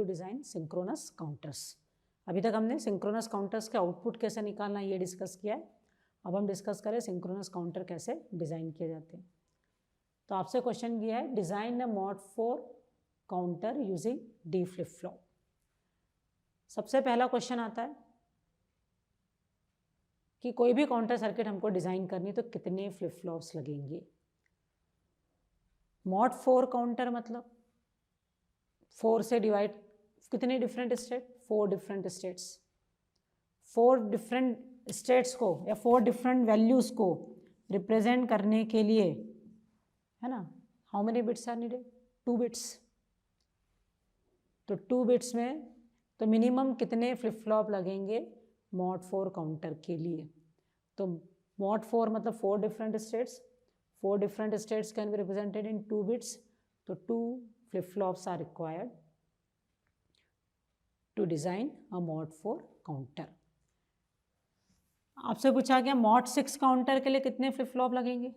Design synchronous counters. अभी तक हमने सिंक्रोनस काउंटर्स के आउटपुट कैसे निकालना ये डिस्कस किया है। अब हम डिस्कस करें सिंक्रोनस काउंटर कैसे डिज़ाइन किए जाते हैं। तो आपसे क्वेश्चन किया है design a mod 4 counter using D flip flop. सबसे पहला क्वेश्चन आता है कि कोई भी काउंटर सर्किट हमको डिज़ाइन करनी तो कितने फ्लिप फ्लॉप्स लगेंगे। मॉड 4 काउंटर मतलब 4 से डिवाइड कितने different state, 4 different states, 4 different states को या 4 डिफरेंट वैल्यूज़ को रिप्रेजेंट करने के लिए, है ना, how many bits are needed, 2 bits. तो 2 बिट्स में तो मिनिमम कितने फ्लिप फ्लॉप लगेंगे मॉड 4 काउंटर के लिए। तो मॉड 4 मतलब 4 different states, 4 different states can be represented in 2 bits. तो 2 flip flops are required to design a mod 4 counter. आपसे पूछा गया मॉड 6 काउंटर के लिए कितने फ्लिप फ्लॉप लगेंगे।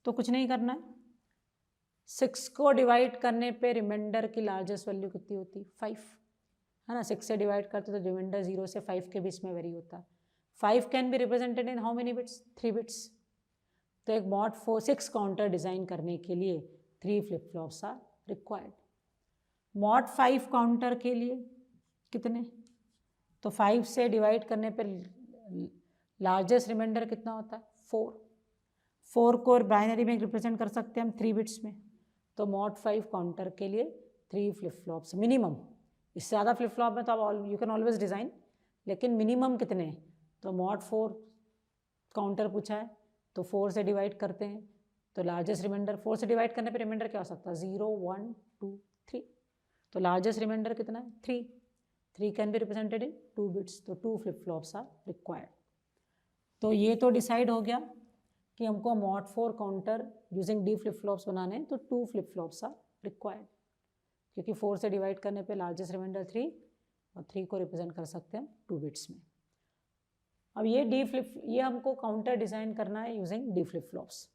तो कुछ नहीं करना है, 6 को डिवाइड करने पे रिमाइंडर की लार्जेस्ट वैल्यू कितनी होती है, 5, है ना। 6 से डिवाइड करते तो रिमाइंडर 0 से 5 के बीच में वेरी होता है। 5 can be represented in how many bits, 3 bits. तो एक मॉड 6 काउंटर डिज़ाइन करने के लिए 3 flip flops are required. Mod 5 counter के लिए कितने, तो 5 से डिवाइड करने पे लार्जेस्ट रिमाइंडर कितना होता है, 4। 4 को बाइनरी में रिप्रेजेंट कर सकते हैं हम 3 बिट्स में। तो मॉड 5 काउंटर के लिए 3 फ्लिप फ्लॉप्स मिनिमम। इससे ज़्यादा फ्लिप फ्लॉप में तो आप यू कैन ऑलवेज डिज़ाइन, लेकिन मिनिमम कितने। तो मॉड 4 काउंटर पूछा है तो 4 से डिवाइड करते हैं तो लार्जेस्ट रिमाइंडर, 4 से डिवाइड करने पे रिमाइंडर क्या हो सकता है, 0, 1, 2, 3। तो लार्जेस्ट रिमाइंडर कितना है, 3। 3 can be represented in 2 bits. तो 2 फ्लिप फ्लॉप्स आर रिक्वायर्ड। तो ये तो डिसाइड हो गया कि हमको mod 4 counter using D flip flops बनाने हैं, तो 2 फ्लिप फ्लॉप्स आर रिक्वायर्ड, क्योंकि 4 से डिवाइड करने पे लार्जेस्ट रिमाइंडर 3 और 3 को रिप्रेजेंट कर सकते हैं 2 बिट्स में। अब ये हमको काउंटर डिज़ाइन करना है यूजिंग डी फ्लिप फ्लॉप्स।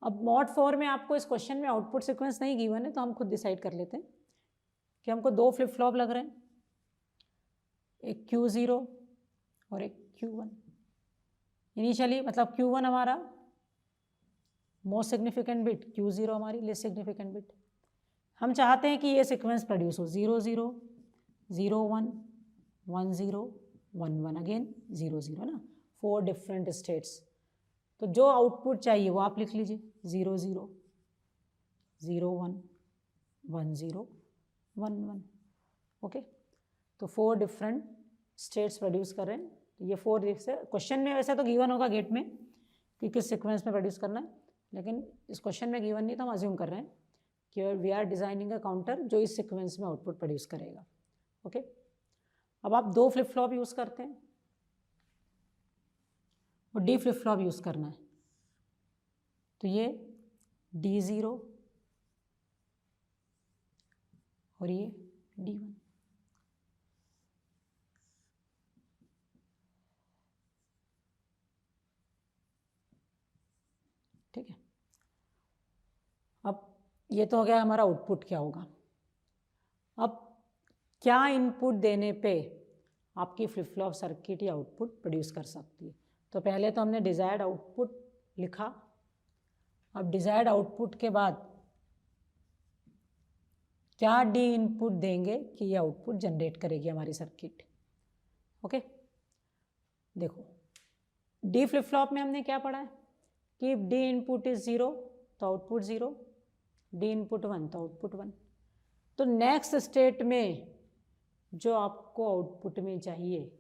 अब मॉड 4 में आपको इस क्वेश्चन में आउटपुट सीक्वेंस नहीं गिवन है, तो हम खुद डिसाइड कर लेते हैं कि हमको 2 फ्लिप फ्लॉप लग रहे हैं, एक Q0 और एक Q1। इनिशियली मतलब Q1 हमारा मोस्ट सिग्निफिकेंट बिट, Q0 हमारी लेस सिग्निफिकेंट बिट। हम चाहते हैं कि ये सीक्वेंस प्रोड्यूस हो 0 0 0 1 1 0 1 1 अगेन 0 0 ना, 4 डिफरेंट स्टेट्स। तो जो आउटपुट चाहिए वो आप लिख लीजिए, 0 0 0 1 1 0 1 1। ओके, तो 4 डिफरेंट स्टेट्स प्रोड्यूस कर रहे हैं। तो ये 4 क्वेश्चन में वैसे तो गिवन होगा गेट में कि किस सीक्वेंस में प्रोड्यूस करना है, लेकिन इस क्वेश्चन में गिवन नहीं, तो हम अज्यूम कर रहे हैं कि we are designing a counter जो इस सीक्वेंस में आउटपुट प्रोड्यूस करेगा। ओके, अब आप 2 फ्लिप फ्लॉप यूज़ करते हैं और डी फ्लिप फ्लॉप यूज़ करना है, तो ये D0 और ये D1। ठीक है, अब ये तो हो गया हमारा आउटपुट क्या होगा। अब क्या इनपुट देने पे आपकी फ्लिप फ्लॉप सर्किट या आउटपुट प्रोड्यूस कर सकती है। तो पहले तो हमने डिज़ायर्ड आउटपुट लिखा। अब डिज़ायर्ड आउटपुट के बाद क्या डी इनपुट देंगे कि ये आउटपुट जनरेट करेगी हमारी सर्किट। ओके, देखो डी फ्लिप फ्लॉप में हमने क्या पढ़ा है कि डी इनपुट इज 0 तो आउटपुट 0, डी इनपुट 1 तो आउटपुट 1। तो नेक्स्ट स्टेट में जो आपको आउटपुट में चाहिए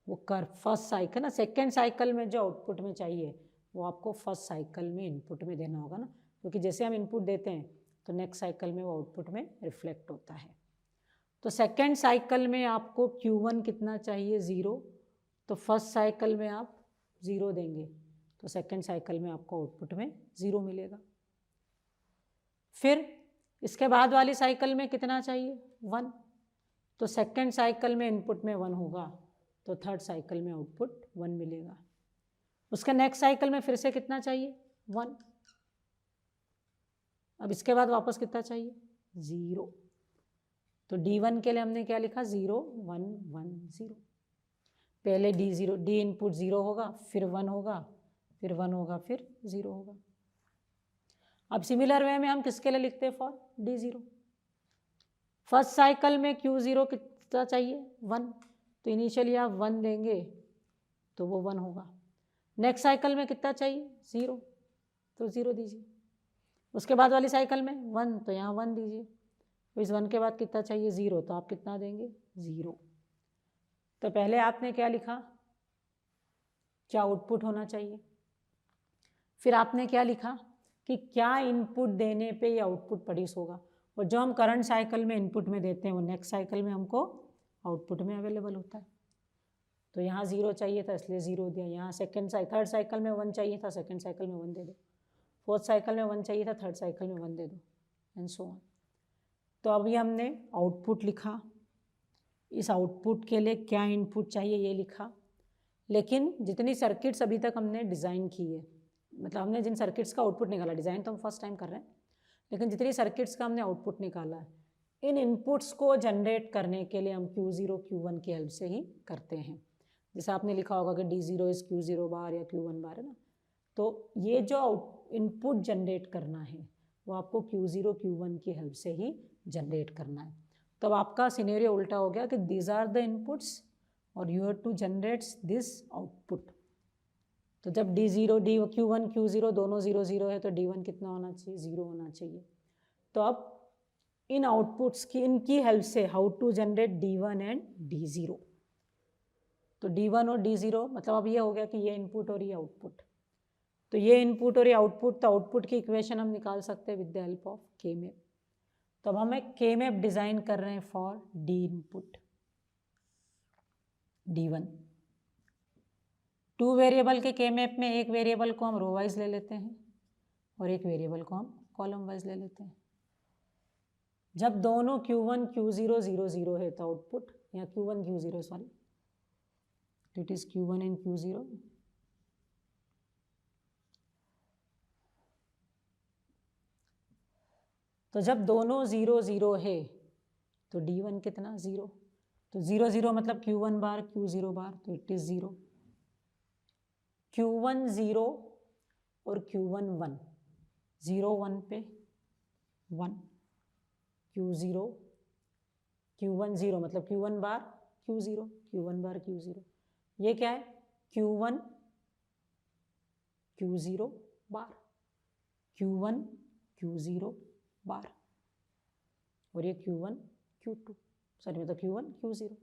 वो फर्स्ट साइकिल ना, सेकेंड साइकिल में जो आउटपुट में चाहिए वो आपको फर्स्ट साइकिल में इनपुट में देना होगा ना, क्योंकि जैसे हम इनपुट देते हैं तो नेक्स्ट साइकिल में वो आउटपुट में रिफ्लेक्ट होता है। तो सेकेंड साइकिल में आपको Q1 कितना चाहिए, 0। तो फर्स्ट साइकिल में आप 0 देंगे तो सेकेंड साइकिल में आपको आउटपुट में 0 मिलेगा। फिर इसके बाद वाली साइकिल में कितना चाहिए, 1। तो सेकेंड साइकिल में इनपुट में 1 होगा तो थर्ड साइकिल में आउटपुट 1 मिलेगा। उसके नेक्स्ट साइकिल में फिर से कितना चाहिए, 1। अब इसके बाद वापस कितना चाहिए, 0। तो D1 के लिए हमने क्या लिखा 0 1 1 0। पहले D इनपुट 0 होगा, फिर 1 होगा, फिर 1 होगा, फिर 0 होगा। अब सिमिलर वे में हम किसके लिए लिखते हैं फॉर D0। फर्स्ट साइकिल में Q0 कितना चाहिए 1, तो इनिशियली आप 1 देंगे तो वो 1 होगा। नेक्स्ट साइकिल में कितना चाहिए 0, तो 0 दीजिए। उसके बाद वाली साइकिल में 1, तो यहाँ 1 दीजिए। तो इस 1 के बाद कितना चाहिए 0, तो आप कितना देंगे 0। तो पहले आपने क्या लिखा, क्या आउटपुट होना चाहिए, फिर आपने क्या लिखा कि क्या इनपुट देने पे ये आउटपुट प्रोड्यूस होगा, और जो हम करंट साइकिल में इनपुट में देते हैं वो नेक्स्ट साइकिल में हमको आउटपुट में अवेलेबल होता है। तो यहाँ 0 चाहिए था इसलिए 0 दिया, यहाँ थर्ड साइकिल में 1 चाहिए था, सेकेंड साइकिल में 1 दे दो, फोर्थ साइकिल में 1 चाहिए था, थर्ड साइकिल में 1 दे दो, एंड सो ऑन। तो अभी हमने आउटपुट लिखा, इस आउटपुट के लिए क्या इनपुट चाहिए ये लिखा, लेकिन जितनी सर्किट्स अभी तक हमने डिज़ाइन की है, मतलब हमने जिन सर्किट्स का आउटपुट निकाला, डिज़ाइन तो हम फर्स्ट टाइम कर रहे हैं, लेकिन जितनी सर्किट्स का हमने आउटपुट निकाला है, इन इनपुट्स को जनरेट करने के लिए हम Q0 Q1 की हेल्प से ही करते हैं। जैसे आपने लिखा होगा कि D0 इज Q0 बार या Q1 बार, है ना। तो ये जो इनपुट जनरेट करना है वो आपको Q0 Q1 की हेल्प से ही जनरेट करना है। तब आपका सिनेरियो उल्टा हो गया कि दीज आर द इनपुट्स और you have to generate this output. तो जब Q1 Q0 दोनों 0 0 है तो D1 कितना होना चाहिए 0 होना चाहिए। तो अब इन आउटपुट्स की इनकी हेल्प से how to generate D1 and D0। तो D1 और D0 मतलब अब ये हो गया कि ये इनपुट और ये आउटपुट, तो ये इनपुट और ये आउटपुट, तो आउटपुट की इक्वेशन हम निकाल सकते हैं विद द हेल्प ऑफ के मैप। तो अब हम एक के मैप डिजाइन कर रहे हैं for D input D1। 2 variable के के मैप में एक वेरिएबल को हम रो वाइज ले लेते हैं और एक वेरिएबल को हम कॉलम वाइज ले लेते हैं। जब दोनों Q1 Q0 0 0 है तो आउटपुट, या Q1 Q0 सॉरी, तो it is Q1 and Q0। तो जब दोनों 0 0 है तो D1 कितना 0, तो 0 0 मतलब Q1 बार Q0 बार, तो इट इज 0। Q1 0 और Q1 1, 0 1 पे 1, Q1 0 मतलब Q1 बार Q0, Q1 बार Q0, ये क्या है Q1 Q0 बार, Q1 Q0 बार, और ये Q1 Q2 सॉरी मतलब Q1 Q0।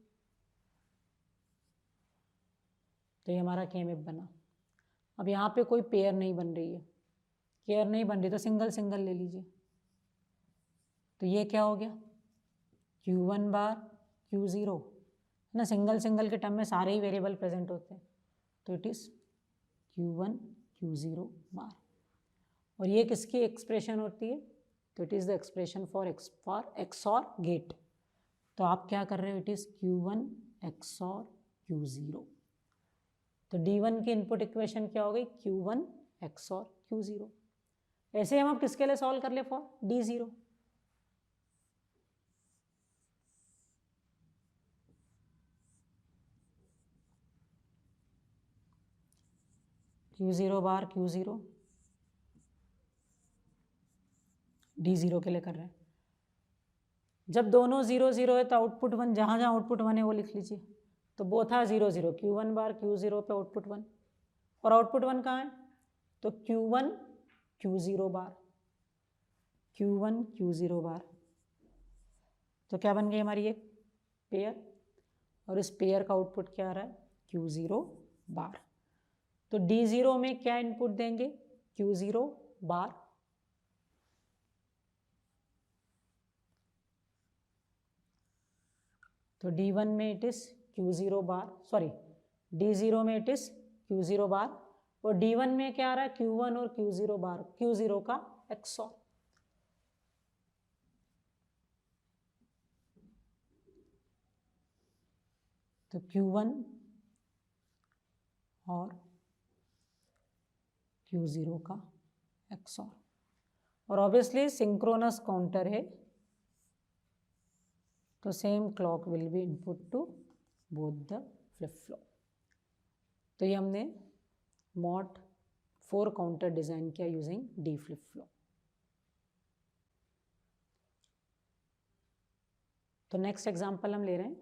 तो ये हमारा के मैप बना। अब यहाँ पे कोई पेयर नहीं बन रही है, पेयर नहीं बन रही तो सिंगल सिंगल ले लीजिए। तो ये क्या हो गया Q1 बार Q0 है ना, सिंगल सिंगल के टर्म में सारे ही वेरिएबल प्रेजेंट होते हैं, तो इट इज Q1 Q0 बार। और ये किसकी एक्सप्रेशन होती है, तो it is the expression for XOR gate. तो आप क्या कर रहे हो, it is Q1 XOR Q0। तो D1 की इनपुट इक्वेशन क्या हो गई Q1 XOR Q0। ऐसे हम अब किसके लिए सॉल्व कर ले for D0। Q0 bar Q0 D0 के लिए कर रहे हैं। जब दोनों 0 0 है तो आउटपुट 1, जहाँ जहाँ आउटपुट 1 है वो लिख लीजिए। तो बोथा 0 0, Q1 बार Q0 पे आउटपुट 1, और आउटपुट 1 कहाँ है, तो Q1 Q0 बार, Q1 Q0 बार। तो क्या बन गई हमारी एक पेयर, और इस पेयर का आउटपुट क्या आ रहा है Q0 बार। तो D0 में क्या इनपुट देंगे Q0 बार, तो D1 में it is Q0 bar, sorry D0 में इट इज Q0 बार, और D1 में क्या आ रहा है Q1 और Q0 बार, Q0 का XOR। तो Q1 और Q0 का XOR, और ऑब्वियसली सिंक्रोनस काउंटर है तो same clock will be input to both the flip flop. तो ये हमने मॉड 4 काउंटर डिज़ाइन किया यूजिंग डी फ्लिप फ्लॉप। तो नेक्स्ट एग्जांपल हम ले रहे हैं।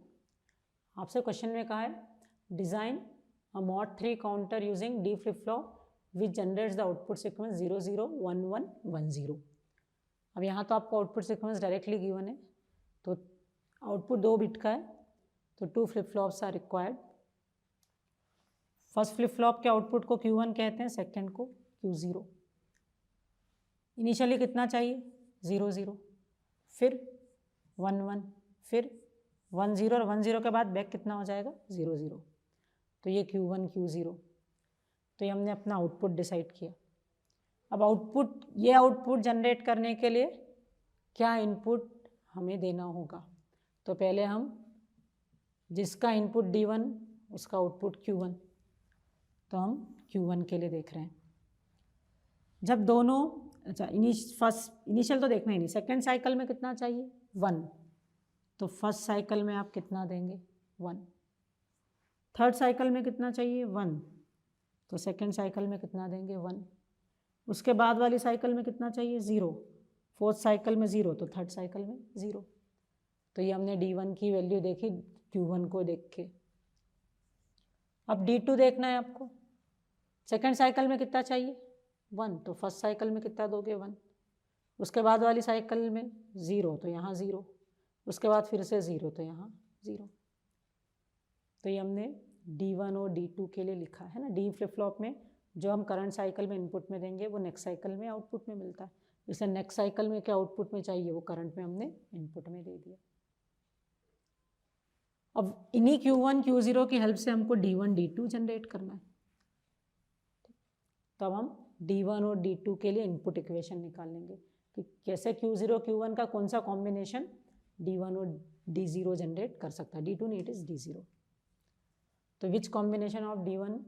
आपसे क्वेश्चन में कहा है design a mod 3 counter using D flip flop which generates the output sequence 0 0 1 1 1 0। अब यहाँ तो आपको आउटपुट सीक्वेंस डायरेक्टली गिवन है, तो आउटपुट 2 बिट का है, तो 2 flip flops are required. First flip flop के आउटपुट को Q1 कहते हैं, सेकेंड को Q0। इनिशियली कितना चाहिए 0 0, फिर 1 1, फिर 1 0 और 1 0 के बाद बैक कितना हो जाएगा 0 0। तो ये Q1 Q0। तो ये हमने अपना आउटपुट डिसाइड किया। अब ये आउटपुट जनरेट करने के लिए क्या इनपुट हमें देना होगा? तो पहले हम जिसका इनपुट D1 उसका आउटपुट Q1, तो हम Q1 के लिए देख रहे हैं। जब दोनों इनिशियल तो देखना ही नहीं, सेकेंड साइकिल में कितना चाहिए 1, तो फर्स्ट साइकिल में आप कितना देंगे 1। थर्ड साइकिल में कितना चाहिए 1, तो सेकेंड साइकिल में कितना देंगे 1। उसके बाद वाली साइकिल में कितना चाहिए 0, फोर्थ साइकिल में 0, तो थर्ड साइकिल में 0। तो ये हमने D1 की वैल्यू देखी Q1 को देख के। अब D2 देखना है आपको। सेकेंड साइकिल में कितना चाहिए 1, तो फर्स्ट साइकिल में कितना दोगे 1। उसके बाद वाली साइकिल में 0, तो यहाँ 0। उसके बाद फिर से 0, तो यहाँ 0। तो ये हमने D1 और D2 के लिए लिखा है ना। डी फ्लिप फ्लॉप में जो हम करंट साइकिल में इनपुट में देंगे वो नेक्स्ट साइकिल में आउटपुट में मिलता है, इसलिए नेक्स्ट साइकिल में क्या आउटपुट में चाहिए वो करंट में हमने इनपुट में दे दिया। अब इन्हीं Q1 Q0 की हेल्प से हमको D1 D2 जनरेट करना है। तो अब हम D1 और D2 के लिए इनपुट इक्वेशन निकाल लेंगे कि कैसे Q0 Q1 का कौन सा कॉम्बिनेशन D1 और D0 जनरेट कर सकता है। D2 नहीं, इट इज D0। तो which combination of D1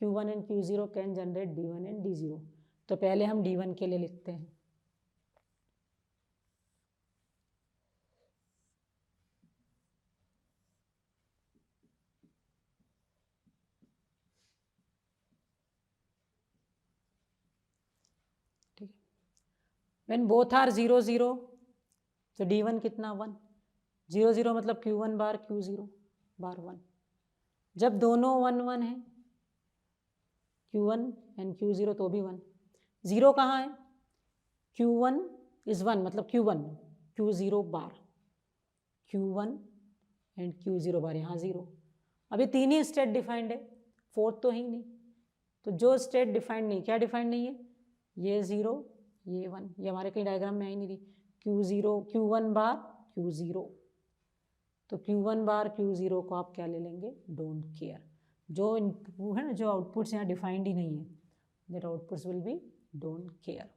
Q1 and Q0 can generate D1 and D0। तो पहले हम D1 के लिए लिखते हैं। ठीक है, व्हेन बोथ आर 0 0, तो D1 कितना 1, 0 0 मतलब Q1 बार Q0 बार 1। जब दोनों 1 1 है Q1 एंड Q0 तो भी 1। 0 कहाँ है? Q1 इज 1 मतलब Q1 Q0 bar, Q1 and Q0 बार, यहाँ 0। अभी 3 ही स्टेट डिफाइंड है, फोर्थ तो ही नहीं। तो जो स्टेट डिफाइंड नहीं, क्या डिफाइंड नहीं है, ये 0 ये 1, ये हमारे कहीं डायग्राम में आई नहीं रही। Q1 बार Q0, तो Q1 बार Q0 को आप क्या ले लेंगे डोंट केयर। जो इनपुट है ना, जो आउटपुट्स यहाँ डिफाइंड ही नहीं है, that outputs will be don't care.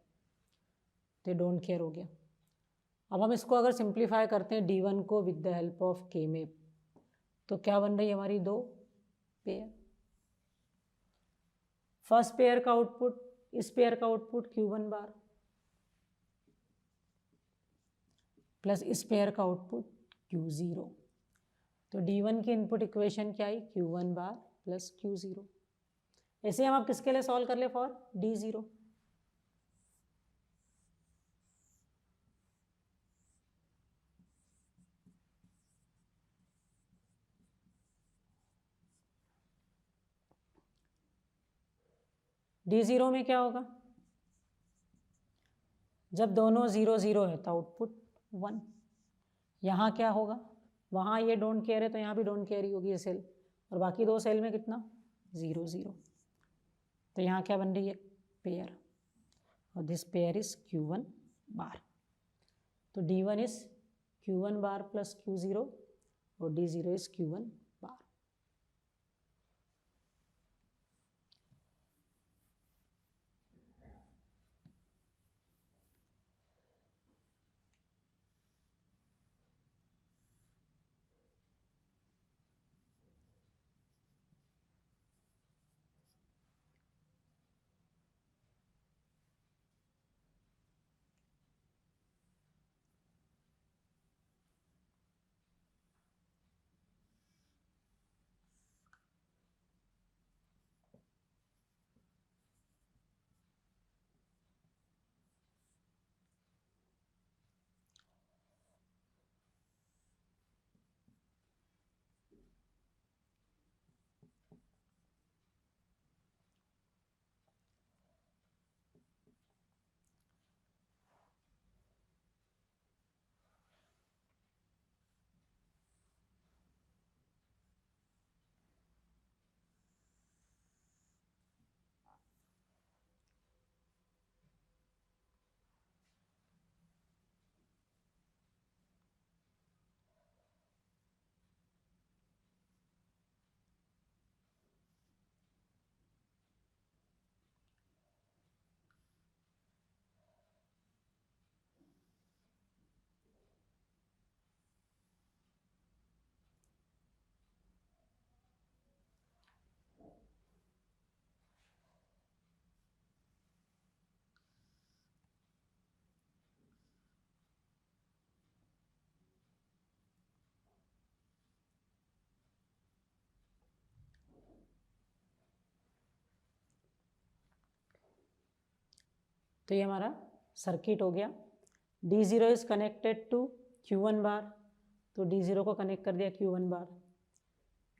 तो डोंट केयर हो गया। अब हम इसको अगर सिंप्लीफाई करते हैं D1 को विद द हेल्प ऑफ के मैप, तो क्या बन रही है हमारी 2 पेयर। फर्स्ट पेयर का आउटपुट, इस पेयर का आउटपुट Q1 बार प्लस इस पेयर का आउटपुट Q0। तो D1 की इनपुट इक्वेशन क्या आई Q1 बार प्लस Q0। ऐसे हम आप किसके लिए सॉल्व कर ले फॉर D0। D0 में क्या होगा, जब दोनों 0 0 है तो आउटपुट 1। यहाँ क्या होगा, वहाँ ये डोंट केयर है तो यहाँ भी डोंट केयर ही होगी ये सेल, और बाकी 2 सेल में कितना 0 0। तो यहाँ क्या बन रही है पेयर, और दिस पेयर इज Q1 बार। तो D1 is Q1 bar plus Q0 और D0 इज Q1 बार। तो ये हमारा सर्किट हो गया। D0 is connected to Q1 बार, तो D0 को कनेक्ट कर दिया Q1 बार।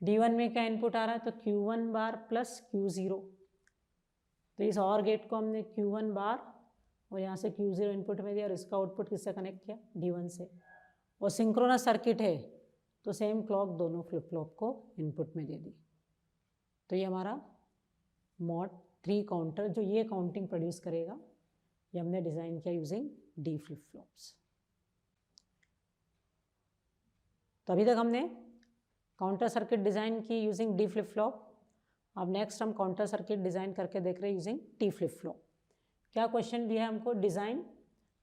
D1 में क्या इनपुट आ रहा है, तो Q1 बार प्लस Q0। तो इस और गेट को हमने Q1 बार और यहाँ से Q0 इनपुट में दिया और इसका आउटपुट किससे कनेक्ट किया, D1 से। और सिंक्रोनस सर्किट है तो सेम क्लॉक दोनों फ्लिप फ्लॉप को इनपुट में दे दी। तो ये हमारा मॉड 3 काउंटर जो ये काउंटिंग प्रोड्यूस करेगा, ये हमने डिज़ाइन किया यूजिंग D फ्लिप फ्लॉप्स। तो अभी तक हमने काउंटर सर्किट डिज़ाइन की यूजिंग D फ्लिप फ्लॉप। अब नेक्स्ट हम काउंटर सर्किट डिज़ाइन करके देख रहे हैं यूजिंग T फ्लिप फ्लॉप। क्या क्वेश्चन दिया है हमको, design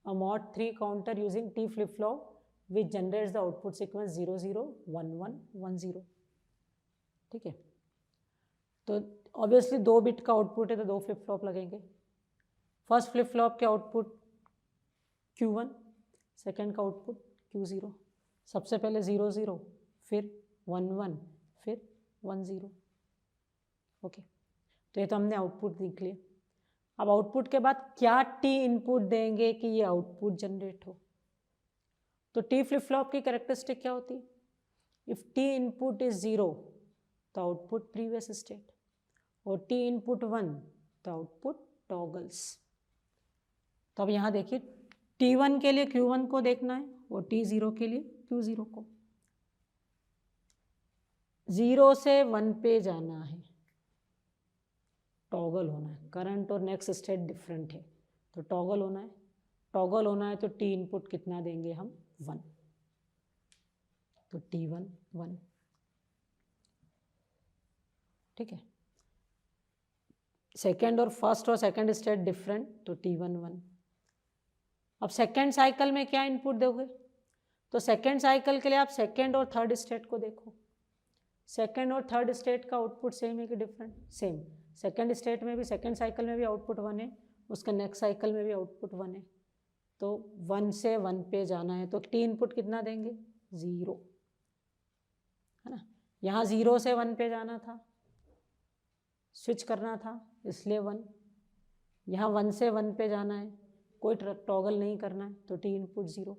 a mod 3 counter using T flip flop which generates the output sequence 0 0 1 1 1 0। ठीक है, तो ऑब्वियसली 2 बिट का आउटपुट है तो 2 फ्लिप फ्लॉप लगेंगे। फर्स्ट फ्लिप फ्लॉप के आउटपुट Q1, सेकेंड का आउटपुट Q0। सबसे पहले 0 0, फिर 1 1, फिर 1 0। ओके, तो ये तो हमने आउटपुट देख लिया। अब आउटपुट के बाद क्या टी इनपुट देंगे कि ये आउटपुट जनरेट हो। तो टी फ्लिप फ्लॉप की कैरेक्टरिस्टिक क्या होती है, इफ टी इनपुट इज 0 तो आउटपुट प्रीवियस स्टेट, और टी इनपुट 1 तो आउटपुट टॉगल्स। तो अब यहाँ देखिए T1 के लिए Q1 को देखना है और T0 के लिए Q0 को। 0 से 1 पे जाना है, टॉगल होना है, करंट और नेक्स्ट स्टेट डिफरेंट है तो टॉगल होना है। टॉगल होना है तो टी इनपुट कितना देंगे हम, 1, तो T1 1। ठीक है, सेकेंड और फर्स्ट और सेकेंड स्टेट डिफरेंट तो T1 1। अब सेकेंड साइकिल में क्या इनपुट दोगे, तो सेकेंड साइकिल के लिए आप सेकेंड और थर्ड स्टेट को देखो। सेकेंड और थर्ड स्टेट का आउटपुट सेम है कि डिफरेंट, सेम। सेकेंड स्टेट में भी, सेकेंड साइकिल में भी आउटपुट 1 है, उसका नेक्स्ट साइकिल में भी आउटपुट 1 है, तो 1 से 1 पे जाना है तो टी इनपुट कितना देंगे, 0, है ना। यहाँ 0 से 1 पे जाना था, स्विच करना था इसलिए 1। यहाँ 1 से 1 पे जाना है, कोई टॉगल नहीं करना है तो टी इनपुट 0।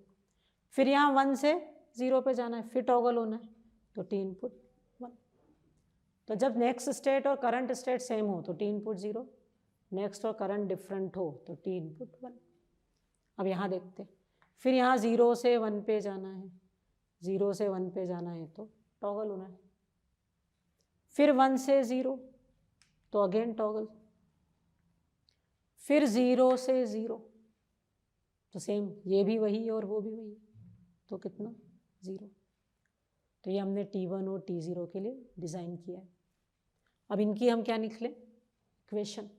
फिर यहाँ 1 से 0 पे जाना है, फिर टॉगल होना है तो टी इनपुट 1। तो जब नेक्स्ट स्टेट और करंट स्टेट सेम हो तो टी इनपुट 0, नेक्स्ट और करंट डिफरेंट हो तो टी इनपुट 1। अब यहाँ देखते, फिर यहाँ 0 से 1 पे जाना है, 0 से 1 पे जाना है तो टॉगल होना है। फिर 1 से 0 तो अगेन टॉगल, फिर 0 से 0 तो सेम, ये भी वही और वो भी वही, तो कितना, 0। तो ये हमने T1 और T0 के लिए डिज़ाइन किया है। अब इनकी हम क्या निकले, इक्वेशन।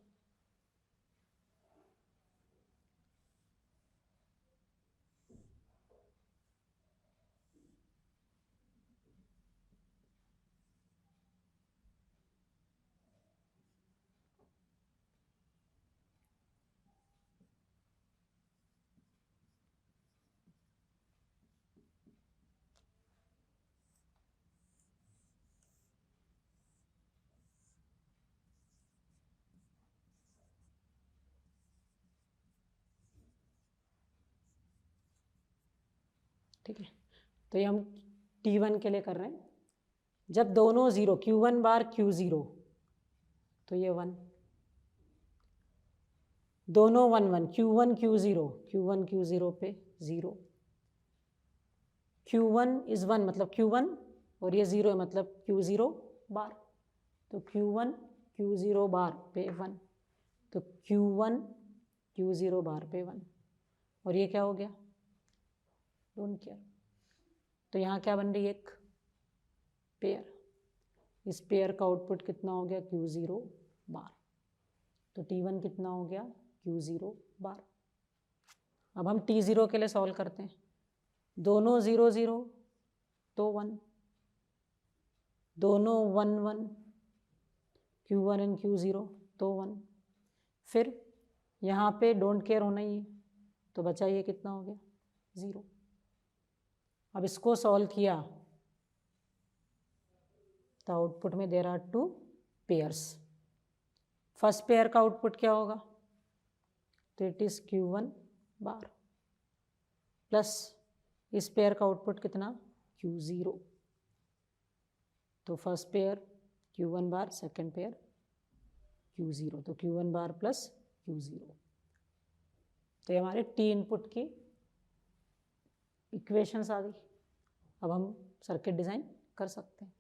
ठीक है, तो ये हम T1 के लिए कर रहे हैं। जब दोनों 0, Q1 बार Q0 तो ये 1, दोनों 1 1, Q1 Q0, Q1 Q0 पे 0, Q1 इज 1 मतलब Q1 और ये 0 है मतलब Q0 बार, तो Q1 Q0 बार पे 1, तो Q1 Q0 बार पे 1, और ये क्या हो गया, डोंट केयर। तो यहाँ क्या बन रही है, एक पेयर, इस पेयर का आउटपुट कितना हो गया, Q0 बार, तो T1 कितना हो गया, Q0 बार। अब हम T0 के लिए सॉल्व करते हैं, दोनों 0 0 तो 1, दोनों 1 1, Q1 एंड Q0 तो 1, फिर यहाँ पे डोंट केयर होना ही है तो बचा ये कितना हो गया, 0। अब इसको सॉल्व किया तो आउटपुट में there are 2 pairs. First pair का आउटपुट क्या होगा, तो it is Q1 bar plus इस पेयर का आउटपुट कितना Q0, तो first pair Q1 bar, second pair Q0, तो Q1 बार प्लस Q0। तो ये हमारे T इनपुट की इक्वेशंस आ गई। अब हम सर्किट डिज़ाइन कर सकते हैं।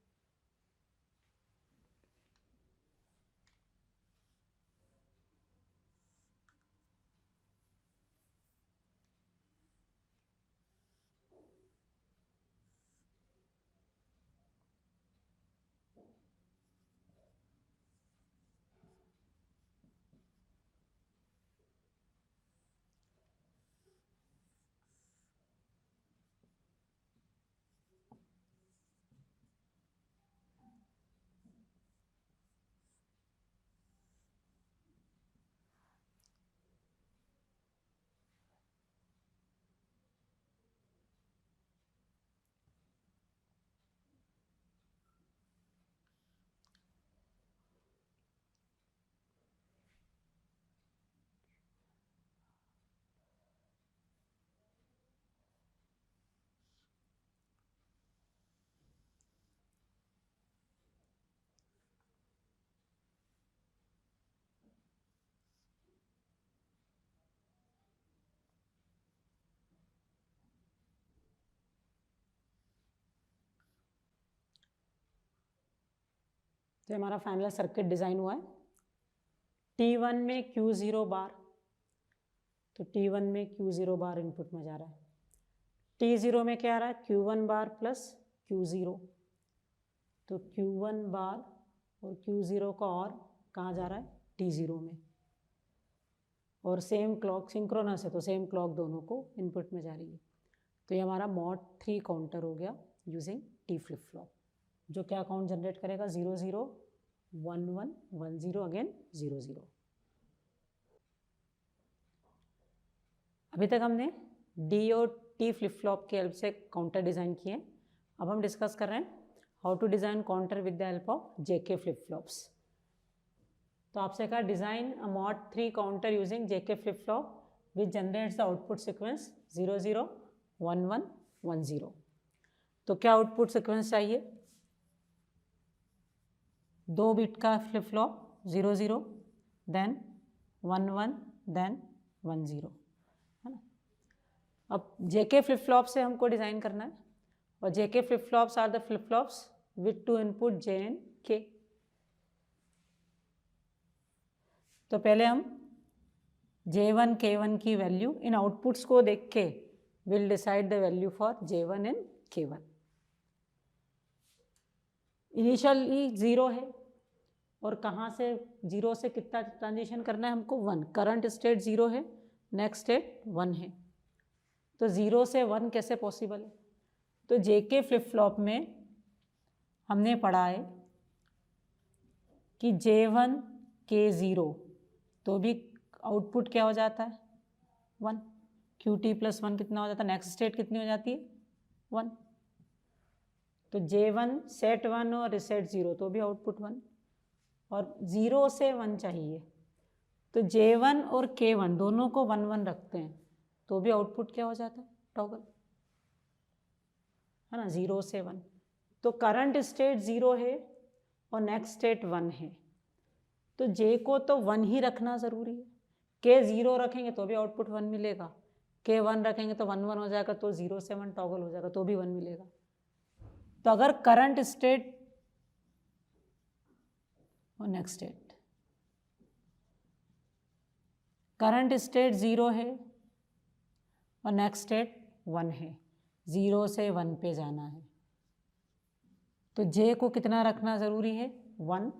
तो हमारा फाइनल सर्किट डिज़ाइन हुआ है। T1 में Q0 बार, तो T1 में Q0 बार इनपुट में जा रहा है। T0 में क्या आ रहा है Q1 बार प्लस Q0, तो Q1 बार और Q0 का और कहाँ जा रहा है T0 में, और सेम क्लॉक सिंक्रोनस है तो सेम क्लॉक दोनों को इनपुट में जा रही है। तो ये हमारा मॉड 3 काउंटर हो गया यूजिंग T फ्लिप फ्लॉप, जो क्या काउंट जनरेट करेगा 0 0 1 1 1 0 अगेन 0 0। अभी तक हमने D और T फ्लिप फ्लॉप की हेल्प से काउंटर डिज़ाइन किए। अब हम डिस्कस कर रहे हैं how to design counter with the help of JK flip flops. तो आपसे कहा design a mod 3 counter using JK flip flop which generates the output sequence 0 0 1 1 1 0। तो क्या आउटपुट सीक्वेंस चाहिए, 2 बिट का फ्लिप फ्लॉप 0 0 देन 1 1 देन 1 0, है ना। अब JK फ्लिप फ्लॉप से हमको डिज़ाइन करना है, और JK flip flops are the flip flops with 2 input J and K। तो पहले हम J1 K1 की वैल्यू इन आउटपुट्स को देख के will decide the value for J1 and K1। Initially 0 है, और कहाँ से 0 से कितना ट्रांजिशन करना है हमको 1। करंट स्टेट 0 है, नेक्स्ट स्टेट 1 है, तो 0 से 1 कैसे पॉसिबल है। तो JK फ्लिप फ्लॉप में हमने पढ़ा है कि J1 K0 तो भी आउटपुट क्या हो जाता है 1, QT प्लस 1 कितना हो जाता है, नेक्स्ट स्टेट कितनी हो जाती है 1। तो J1 सेट 1 और रिसेट 0 तो भी आउटपुट 1, और 0 से 1 चाहिए, तो J1 और K1 दोनों को 1 1 रखते हैं तो भी आउटपुट क्या हो जाता है टॉगल, है ना, 0 से 1। तो करंट स्टेट 0 है और नेक्स्ट स्टेट 1 है, तो J को तो 1 ही रखना ज़रूरी है। K 0 रखेंगे तो भी आउटपुट 1 मिलेगा, K 1 रखेंगे तो 1 1 हो जाएगा, तो 0 से 1 टॉगल हो जाएगा तो भी 1 मिलेगा। तो अगर करंट स्टेट और नेक्स्ट स्टेट, करंट स्टेट 0 है और नेक्स्ट स्टेट 1 है, 0 से 1 पे जाना है, तो J को कितना रखना ज़रूरी है 1।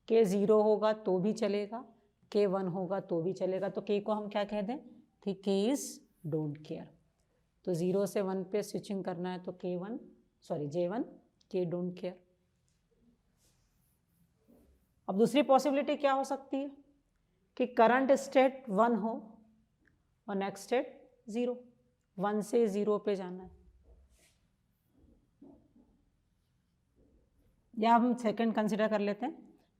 K 0 होगा तो भी चलेगा, K 1 होगा तो भी चलेगा, तो K को हम क्या कह दें कि K इज़ डोंट केयर। तो 0 से 1 पे स्विचिंग करना है तो J1 K डोंट केयर। अब दूसरी पॉसिबिलिटी क्या हो सकती है कि करंट स्टेट 1 हो और नेक्स्ट स्टेट 0, 1 से 0 पे जाना है, या हम सेकंड कंसिडर कर लेते हैं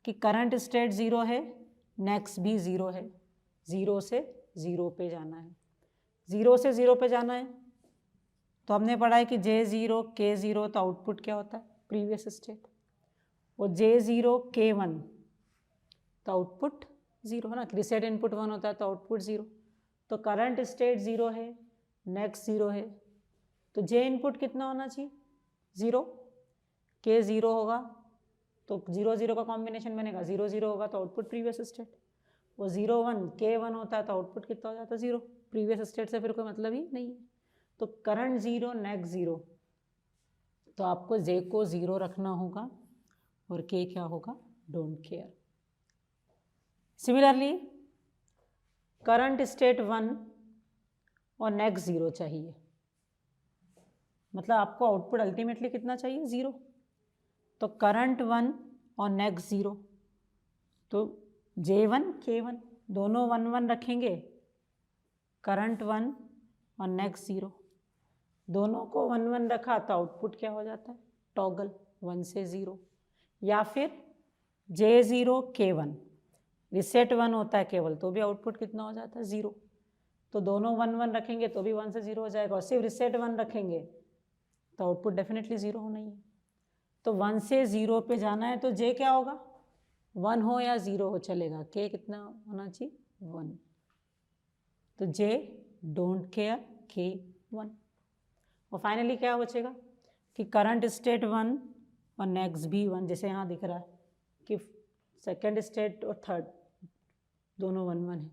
कि करंट स्टेट 0 है, नेक्स्ट भी 0 है, 0 से 0 पे जाना है, 0 से 0 पे जाना है। तो हमने पढ़ा है कि J0 K0 तो आउटपुट क्या होता है, प्रीवियस स्टेट, और J0 K1 तो आउटपुट 0 है ना, रीसेट इनपुट 1 होता है तो आउटपुट 0। तो करंट स्टेट 0 है, नेक्स्ट 0 है, तो J इनपुट कितना होना चाहिए, 0, K 0 होगा तो 0 0 का कॉम्बिनेशन बनेगा, 0 0 होगा तो आउटपुट प्रीवियस स्टेट, वो 0 1 K 1 होता है तो आउटपुट कितना हो जाता है, 0, प्रीवियस स्टेट से फिर कोई मतलब ही नहीं है। तो करंट 0 नेक्स्ट 0, तो आपको J को 0 रखना होगा और K क्या होगा, don't care. Similarly current state 1 और नेक्स्ट 0 चाहिए, मतलब आपको आउटपुट अल्टीमेटली कितना चाहिए, 0। तो करंट 1 और नेक्स्ट 0, तो J1 K1 दोनों 1 1 रखेंगे, करंट 1 और नेक्स्ट 0 दोनों को 1 1 रखा तो आउटपुट क्या हो जाता है, टॉगल 1 से 0, या फिर J0 K1 रिसेट 1 होता है केवल तो भी आउटपुट कितना हो जाता है, 0। तो दोनों 1 1 रखेंगे तो भी 1 से 0 हो जाएगा, और सिर्फ रिसेट 1 रखेंगे तो आउटपुट डेफिनेटली 0 होना ही है। तो 1 से 0 पे जाना है तो J क्या होगा, 1 हो या 0 हो चलेगा, K कितना होना चाहिए, 1। तो J डोंट केयर K1। और फाइनली क्या बचेगा कि करंट स्टेट 1 और नेक्स्ट भी 1, जैसे यहाँ दिख रहा है कि सेकेंड स्टेट और थर्ड दोनों 1 1 है,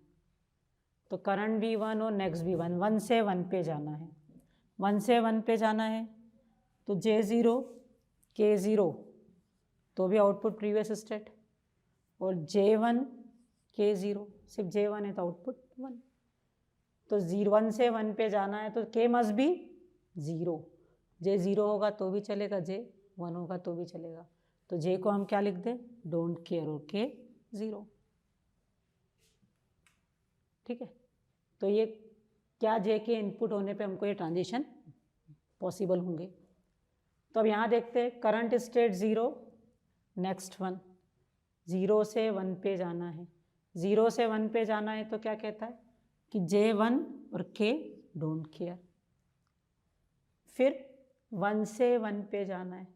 तो करंट भी 1 और नेक्स्ट भी 1, 1 से 1 पे जाना है, 1 से 1 पे जाना है। तो J0 K0 तो भी आउटपुट प्रीवियस स्टेट, और J1 K0 सिर्फ J1 है तो आउटपुट 1। तो 1 से 1 पे जाना है तो K मस्ट भी 0, J0 होगा तो भी चलेगा, J1 होगा तो भी चलेगा। तो J को हम क्या लिख दें, डोंट केयर, और K 0। ठीक है, तो ये क्या J के इनपुट होने पे हमको ये ट्रांजिशन पॉसिबल होंगे। तो अब यहाँ देखते हैं, करंट स्टेट 0 नेक्स्ट 1, 0 से 1 पे जाना है, 0 से 1 पे जाना है तो क्या कहता है कि J1 और K डोंट केयर। फिर 1 से 1 पे जाना है,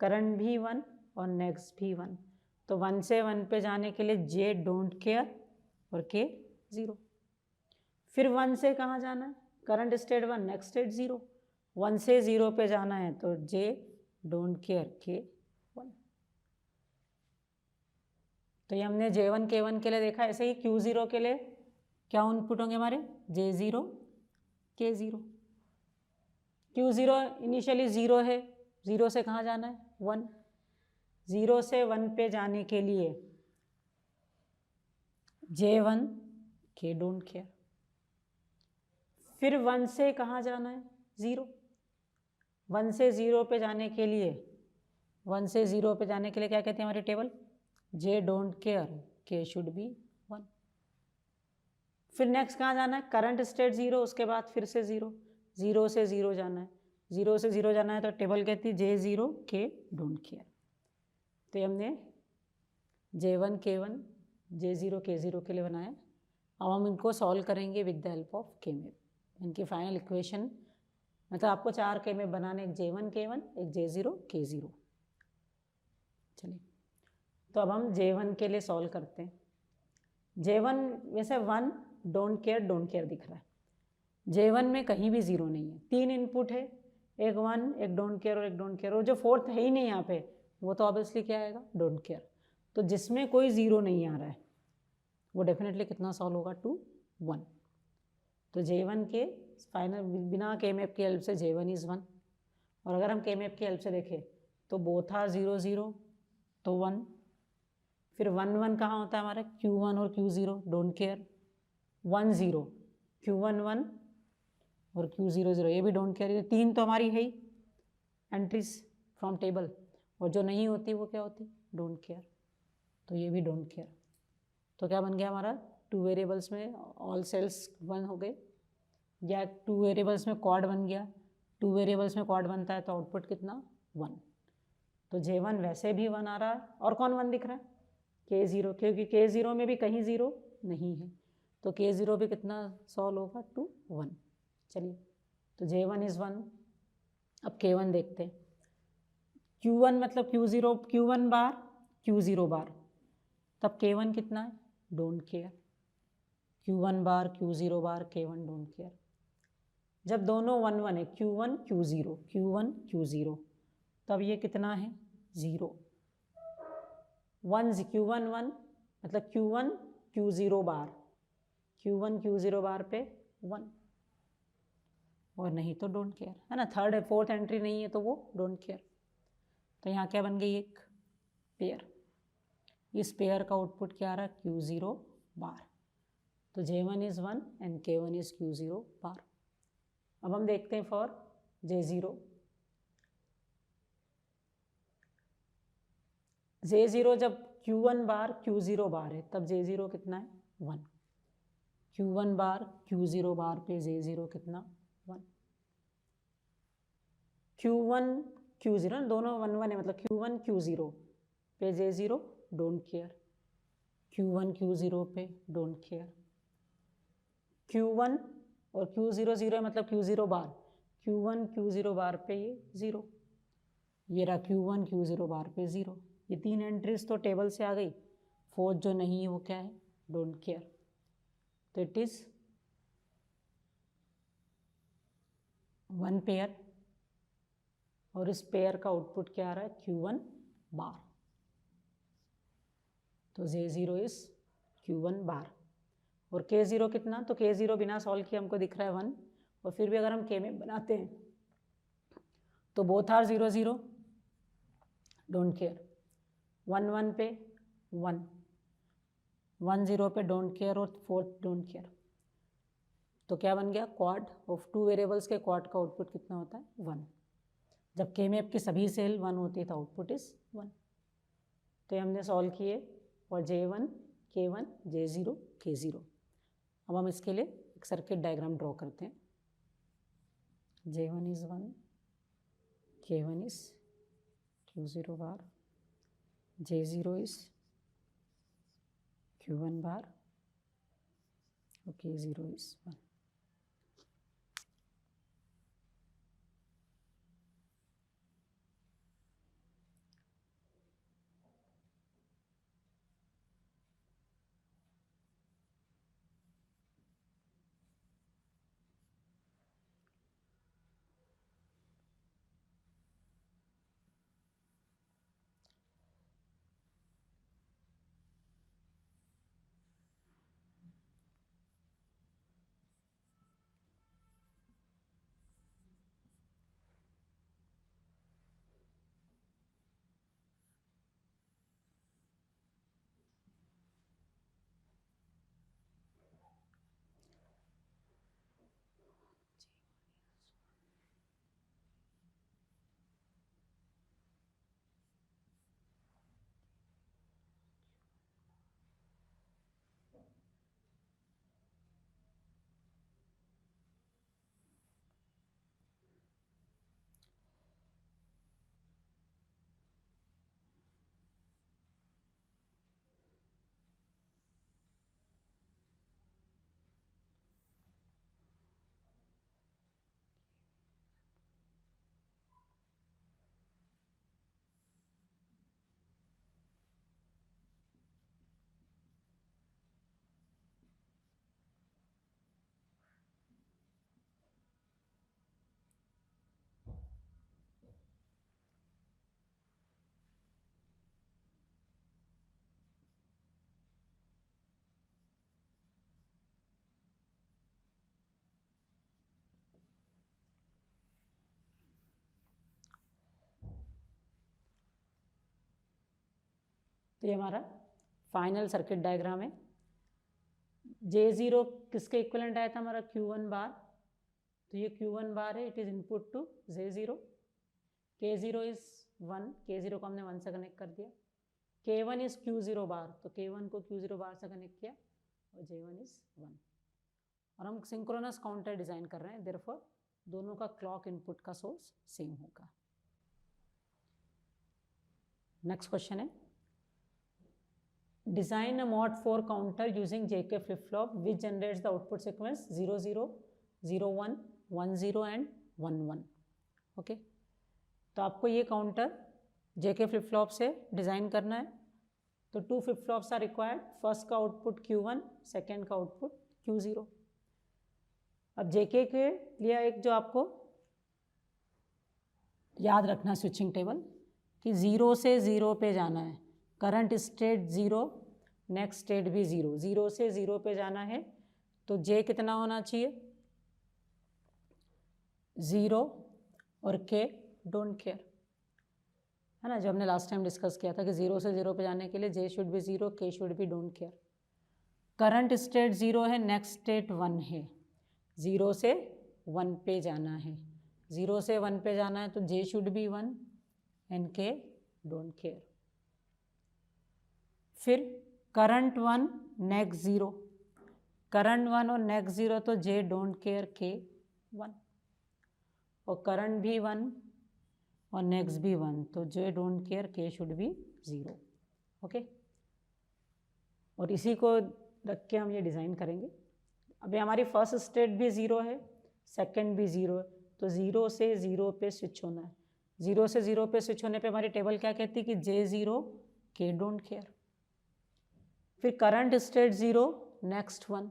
करंट भी 1 और नेक्स्ट भी 1, तो 1 से 1 पे जाने के लिए J डोंट केयर और K 0। फिर 1 से कहाँ जाना है, करंट स्टेट 1 नेक्स्ट स्टेट 0, 1 से 0 पे जाना है तो J डोंट केयर K 1। तो ये हमने J1 K1 के लिए देखा। ऐसे ही Q0 के लिए क्या इनपुट होंगे हमारे, J0 K0। Q0 इनिशियली 0 है, 0 से कहाँ जाना है, 1, 0 से 1 पे जाने के लिए J1 K डोंट केयर। फिर 1 से कहाँ जाना है, 0, 1 से 0 पे जाने के लिए, 1 से 0 पे जाने के लिए क्या कहते हैं हमारी table, J don't care K should be 1। फिर नेक्स्ट कहाँ जाना है, करंट स्टेट 0, उसके बाद फिर से 0, 0 से 0 जाना है, 0 से 0 जाना है तो टेबल कहती है J0 K डोंट केयर। तो हमने J1 K1 J0 K0 के लिए बनाया। अब हम इनको सॉल्व करेंगे with the help of K map. इनकी फाइनल इक्वेशन, मतलब आपको 4 K मैप बनाने, एक J1 K1 एक J0 K0। चलिए, तो अब हम J1 के लिए सॉल्व करते हैं। J1 वैसे 1 डोंट केयर दिख रहा है, J1 में कहीं भी 0 नहीं है, 3 इनपुट है, एक 1 एक डोंट केयर और एक डोंट केयर, और जो फोर्थ है ही नहीं यहाँ पे वो तो ऑब्वियसली क्या आएगा, डोंट केयर। तो जिसमें कोई 0 नहीं आ रहा है वो डेफिनेटली कितना सॉल्व होगा, 2 1। तो J1 के फाइनल बिना K मैप की हेल्प से J1 इज़ 1, और अगर हम K मैप की हेल्प से देखें तो बोथ आर 0 0 तो 1। फिर 1 1 कहाँ होता है हमारा, Q1 और Q0 डोंट केयर, 1 0 Q1 1 और Q0 0, ये भी डोंट केयर। ये 3 तो हमारी है ही एंट्रीज फ्रॉम टेबल, और जो नहीं होती वो क्या होती, डोंट केयर, तो ये भी डोंट केयर। तो क्या बन गया हमारा, 2 वेरिएबल्स में ऑल सेल्स 1 हो गए, या 2 वेरिएबल्स में क्वाड बन गया, 2 वेरिएबल्स में क्वाड बनता है तो आउटपुट कितना, 1। तो J1 वैसे भी 1 आ रहा है, और कौन 1 दिख रहा है, K0, क्योंकि K0 में भी कहीं 0 नहीं है। तो K0 भी कितना सॉल्व होगा 2 1। चलिए तो J1 इज़ 1। अब K1 देखते हैं। Q1 मतलब Q1 बार Q0 बार, तब K1 कितना है, don't care. Q1 bar Q0 bar K1 don't care. जब दोनों 1 1 है, Q1 Q0, तब ये कितना है 0। Q1 1 मतलब Q1 Q0 बार पे 1, और नहीं तो डोंट केयर, है ना। थर्ड है, फोर्थ एंट्री नहीं है तो वो डोंट केयर। तो यहाँ क्या बन गई, एक पेयर। इस पेयर का आउटपुट क्या आ रहा है, Q0 बार। तो J1 is 1 and K1 is Q0 बार। अब हम देखते हैं फॉर J0। J0 जब Q1 बार Q0 बार है, तब J0 कितना है 1। Q1 बार Q0 बार पे J0 कितना 1। Q1 Q0 दोनों 1 1 है, मतलब Q1 Q0 पे J0 don't care. Q1 Q0 पे डोंट केयर। Q1 और Q0 0 है, मतलब Q0 बार, Q1 Q0 बार पे ये 0। ये रहा Q1 Q0 बार पे 0। ये 3 एंट्रीज तो टेबल से आ गई। फोर्थ जो नहीं है वो क्या है, डोंट केयर। तो इट इज 1 पेयर, और इस पेयर का आउटपुट क्या आ रहा है, Q1 बार। तो J0 इज Q1 बार। और K0 कितना, तो K0 बिना सॉल्व किए हमको दिख रहा है 1, और फिर भी अगर हम K में बनाते हैं तो बोथ आर 0 0, डोंट केयर। 1 1 पे 1, 1 0 पे डोंट केयर, और फोर्थ डोंट केयर। तो क्या बन गया, क्वाड ऑफ 2 वेरिएबल्स के क्वाड का आउटपुट कितना होता है 1। जब K मैप की सभी सेल 1 होती है तो आउटपुट इज 1। तो ये हमने सॉल्व किए और J1 K1 J0 K0। अब हम इसके लिए एक सर्किट डायग्राम ड्रॉ करते हैं। J1 is 1, K1 is Q0 bar, J0 is Q1 बार, और K0 इज 1। तो ये हमारा फाइनल सर्किट डायग्राम है। J0 किसके इक्वलेंट आया था हमारा, Q1 बार। तो ये Q1 बार है, it is input to J0। K0 is 1, K0 को हमने 1 से कनेक्ट कर दिया। K1 इज Q0 बार, तो K1 को Q0 बार से कनेक्ट किया, और J1 इज 1। और हम सिंक्रोनस काउंटर डिजाइन कर रहे हैं, देयरफॉर दोनों का क्लॉक इनपुट का सोर्स सेम होगा। नेक्स्ट क्वेश्चन है, design a mod 4 counter using JK flip flop which generates the output sequence 0 0 0 1 1 0 and 1 1। Okay, तो आपको ये काउंटर जेके फ्लिप फ्लॉप से डिज़ाइन करना है। तो 2 flip flops are required, first का आउटपुट Q1, सेकेंड का आउटपुट Q0। अब जेके के लिए एक जो आपको याद रखना स्विचिंग टेबल कि 0 से 0 पे जाना है, करंट स्टेट 0, नेक्स्ट स्टेट भी 0, 0 से 0 पे जाना है तो जे कितना होना चाहिए 0 और के डोंट केयर, है ना, जो हमने लास्ट टाइम डिस्कस किया था कि 0 से 0 पे जाने के लिए जे शुड बी 0, के should be don't care. Current state 0 है, नेक्स्ट स्टेट 1 है, 0 से 1 पे जाना है, 0 से 1 पे जाना है तो जे शुड बी 1 एंड के डोंट केयर। फिर करंट 1 नेक्स्ट 0, करंट 1 और नेक्स्ट 0 तो जे डोंट केयर के 1, और करंट भी 1 और नेक्स्ट भी 1 तो जे डोंट केयर के शुड बी 0। ओके, और इसी को रख के हम ये डिज़ाइन करेंगे। अभी हमारी फर्स्ट स्टेट भी 0 है, सेकंड भी 0 है, तो 0 से 0 पे स्विच होना है। 0 से 0 पे स्विच होने पे हमारी टेबल क्या कहती है कि जे 0 के डोंट केयर। फिर करंट स्टेट 0, नेक्स्ट 1,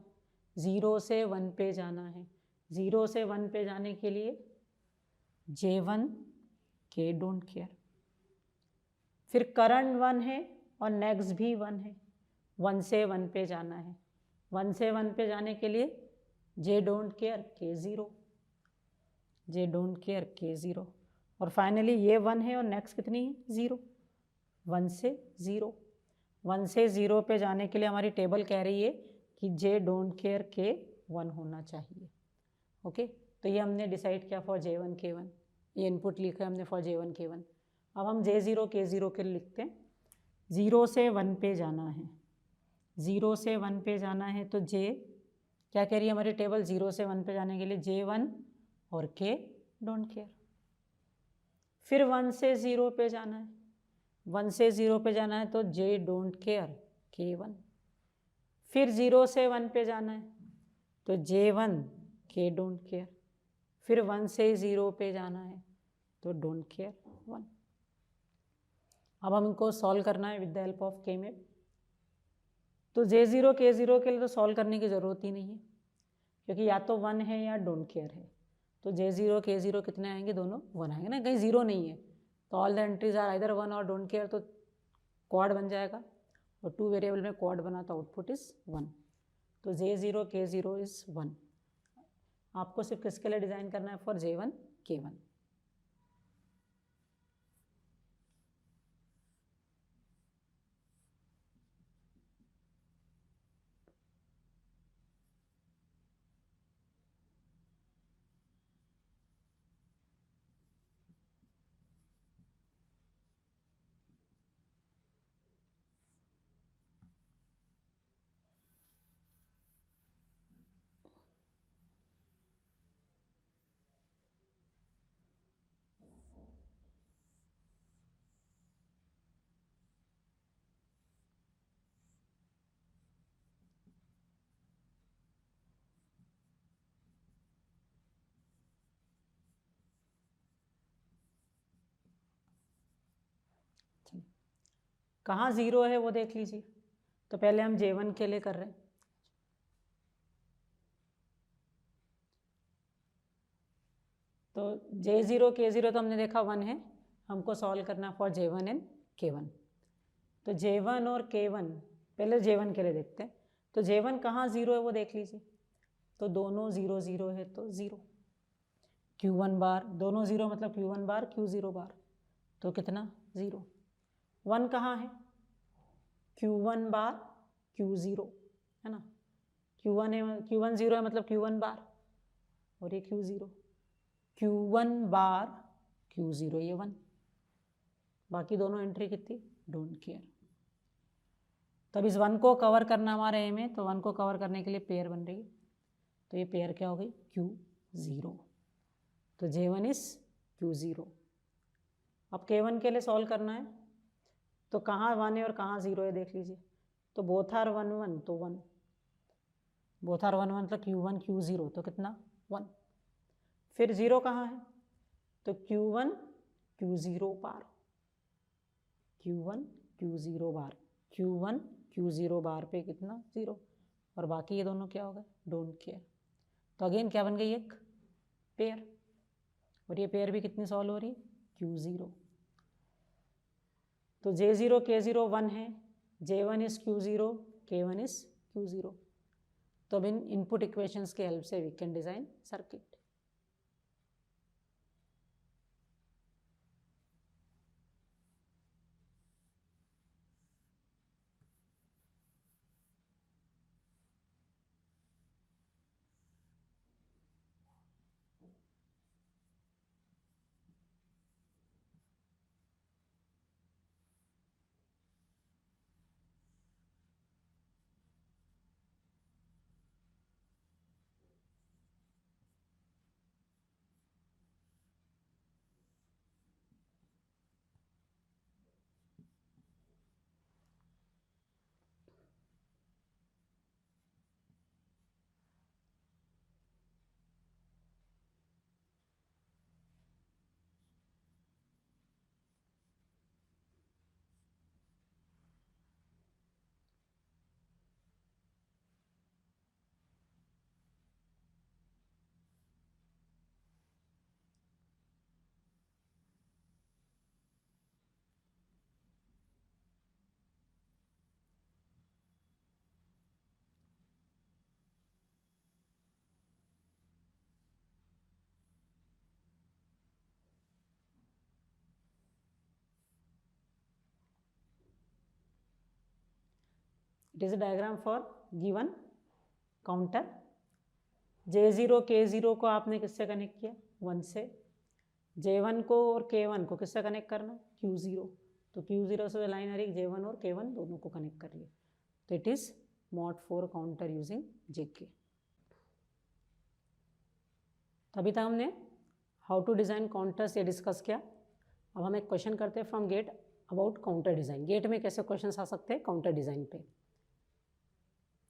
0 से 1 पे जाना है, 0 से 1 पे जाने के लिए J1 के डोंट केयर। फिर करंट 1 है और नेक्स्ट भी 1 है, 1 से 1 पे जाना है, 1 से 1 पे जाने के लिए जे डोंट केयर के 0, जे डोंट केयर के 0, और फाइनली ये 1 है और नेक्स्ट कितनी है 0, 1 से 0, 1 से 0 पे जाने के लिए हमारी टेबल कह रही है कि जे डोंट केयर के 1 होना चाहिए। ओके, तो ये हमने डिसाइड किया फॉर J1 K1, ये इनपुट लिखा है हमने फॉर J1 K1। अब हम J0 K0 के लिए लिखते हैं। 0 से 1 पे जाना है, 0 से 1 पे जाना है तो J क्या कह रही है हमारी टेबल, 0 से 1 पे जाने के लिए J1 और K डोंट केयर। फिर 1 से 0 पे जाना है, 1 से 0 पे जाना है तो J डोंट केयर K1। फिर 0 से 1 पे जाना है तो J1 K डोंट केयर। फिर 1 से 0 पे जाना है तो डोंट केयर 1। अब हम इनको सॉल्व करना है विद द हेल्प ऑफ के मैप। तो J0 K0 के लिए तो सॉल्व करने की ज़रूरत ही नहीं है क्योंकि या तो 1 है या डोंट केयर है। तो J0 K0 कितने आएंगे, दोनों 1 आएंगे ना, कहीं 0 नहीं है तो all the entries are either 1 और डोंट केयर, तो क्वाड बन जाएगा, और 2 वेरिएबल में क्वाड बना तो आउटपुट इज़ 1। तो J0 K0 इज़ 1। आपको सिर्फ किसके लिए डिज़ाइन करना है, फॉर J1 K1। कहाँ 0 है वो देख लीजिए। तो पहले हम J1 के लिए कर रहे हैं। तो J0 K0 तो हमने देखा 1 है, हमको सॉल्व करना फॉर J1 एंड K1। तो J1 और K1, पहले J1 के लिए देखते हैं। तो J1 कहाँ 0 है वो देख लीजिए। तो दोनों 0 0 है तो 0, Q1 बार, दोनों 0 मतलब Q1 बार Q0 बार, तो कितना 0। 1 कहाँ है, Q1 बार Q0, है ना, Q1 है, Q1 0 है मतलब Q1 बार, और ये Q0, Q1 बार Q0, ये 1, बाकी दोनों एंट्री कितनी डोंट केयर। तब इस 1 को कवर करना हमारे एम है, तो 1 को कवर करने के लिए पेयर बन रही है, तो ये पेयर क्या हो गई Q0, तो J1 इज Q0। अब K1 के लिए सॉल्व करना है, तो कहाँ 1 है और कहाँ 0 है देख लीजिए। तो बोथ आर 1 1 तो 1, बोथ आर 1 1 मतलब Q1 Q0 तो कितना 1। फिर 0 कहाँ है तो Q1 Q0 बार, Q1 Q0 बार, Q1 Q0 बार पे कितना 0, और बाकी ये दोनों क्या हो गए डोंट केयर। तो अगेन क्या बन गई एक पेयर, और ये पेयर भी कितनी सॉल्व हो रही Q0। तो J0 K0 1 है, J1 is Q0, K1 is Q0। तो अब इन इनपुट इक्वेशंस के हेल्प से we can design circuit. It is a diagram for given counter। J0 K0 को आपने किससे कनेक्ट किया 1 से, J1 को और K1 को किससे कनेक्ट करना Q0, तो Q0 से लाइन आ रही J1 और K1 दोनों को कनेक्ट कर रही है, तो it is mod 4 counter using JK। तभी तक हमने हाउ टू डिज़ाइन काउंटर्स ये डिस्कस किया। अब हम एक क्वेश्चन करते हैं from GATE about counter design. GATE में कैसे क्वेश्चन आ सकते हैं काउंटर डिज़ाइन पे।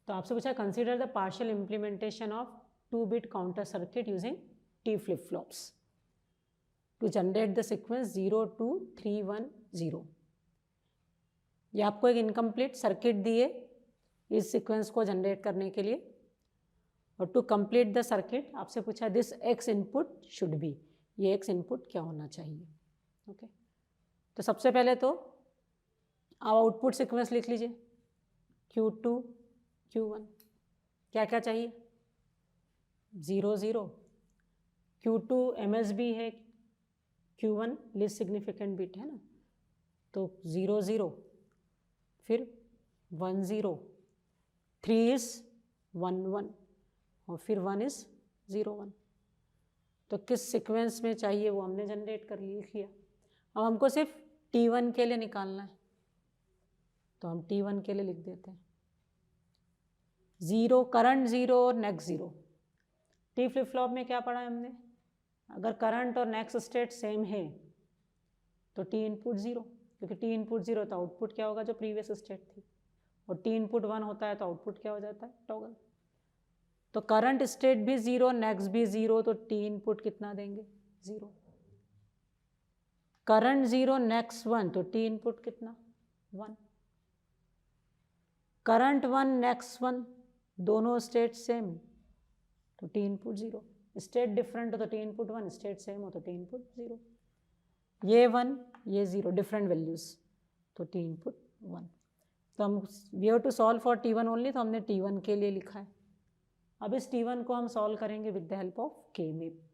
तो आपसे पूछा consider the partial implementation of 2-bit counter circuit using T flip flops to generate the sequence 0 2 3 1 0। ये आपको एक इनकम्प्लीट सर्किट दी है इस सीक्वेंस को जनरेट करने के लिए, और टू कंप्लीट द सर्किट आपसे पूछा this x input should be, ये एक्स इनपुट क्या होना चाहिए। ओके तो सबसे पहले तो आप आउटपुट सीक्वेंस लिख लीजिए Q2 Q1, क्या क्या चाहिए 0 0, Q2 MSB है, Q1 लीस्ट सिग्निफिकेंट बिट है ना, तो 0 0, फिर 1 0, 3 इज 1 1, और फिर 1 इज 0 1। तो किस सीक्वेंस में चाहिए वो हमने जनरेट कर लिख लिया। अब हमको सिर्फ T1 के लिए निकालना है, तो हम T1 के लिए लिख देते हैं 0 करंट 0 और नेक्स्ट 0। T फ्लिप फ्लॉप में क्या पढ़ा है हमने, अगर करंट और नेक्स्ट स्टेट सेम है तो T इनपुट 0, क्योंकि T इनपुट 0 तो आउटपुट क्या होगा जो प्रीवियस स्टेट थी, और T इनपुट 1 होता है तो आउटपुट क्या हो जाता है टॉगल। तो करंट स्टेट भी 0 नेक्स्ट भी 0, तो T इनपुट कितना देंगे 0। करंट 0 नेक्स्ट 1 तो T इनपुट कितना 1। करंट 1 नेक्स्ट 1 दोनों स्टेट सेम तो T इनपुट 0। स्टेट डिफरेंट हो तो T इनपुट 1, स्टेट सेम हो तो T इनपुट 0। ये 1 ये 0 डिफरेंट वैल्यूज तो T इनपुट 1। तो हम we have to solve for T1 only, तो हमने T1 के लिए लिखा है। अब इस T1 को हम सॉल्व करेंगे with the help of K map.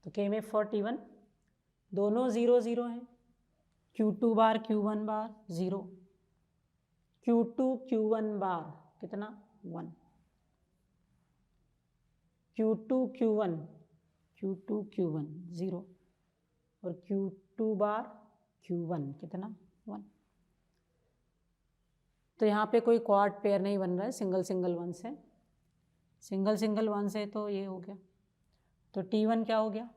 तो K मैप फॉर T1 दोनों 0 0 हैं, Q2 बार Q1 बार 0, Q2 Q1 बार कितना 1, Q2 Q1 0, और Q2 बार Q1 कितना 1। तो यहाँ पे कोई क्वाड पेयर नहीं बन रहा है, सिंगल सिंगल वंस है, सिंगल सिंगल वंस है, तो ये हो गया। तो T1 क्या हो गया,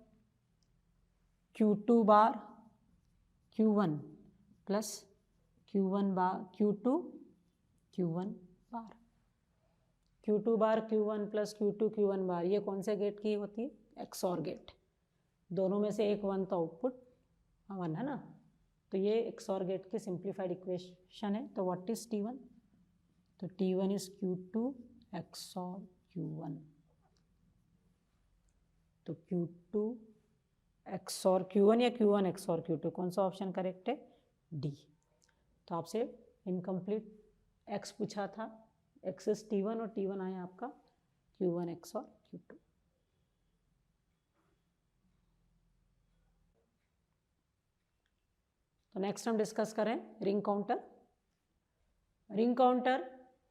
Q2 बार Q1 प्लस Q1 बार Q2 Q1 बार, Q2 बार Q1 प्लस Q2 Q1 बार। ये कौन से गेट की होती है, एक्सॉर गेट। दोनों में से एक 1 तो आउटपुट 1 है ना, तो ये एक्सॉर गेट की सिंप्लीफाइड इक्वेशन है। तो व्हाट इज T1, तो T1 is Q2 XOR Q1। तो Q2 एक्सॉर Q1 या Q1 एक्सॉर Q2, कौन सा ऑप्शन करेक्ट है, डी। तो आपसे इनकम्प्लीट एक्स पूछा था, एक्स इज T1 और T1 आया आपका Q1 एक्सॉर Q2। तो नेक्स्ट हम डिस्कस करें रिंग काउंटर। रिंग काउंटर,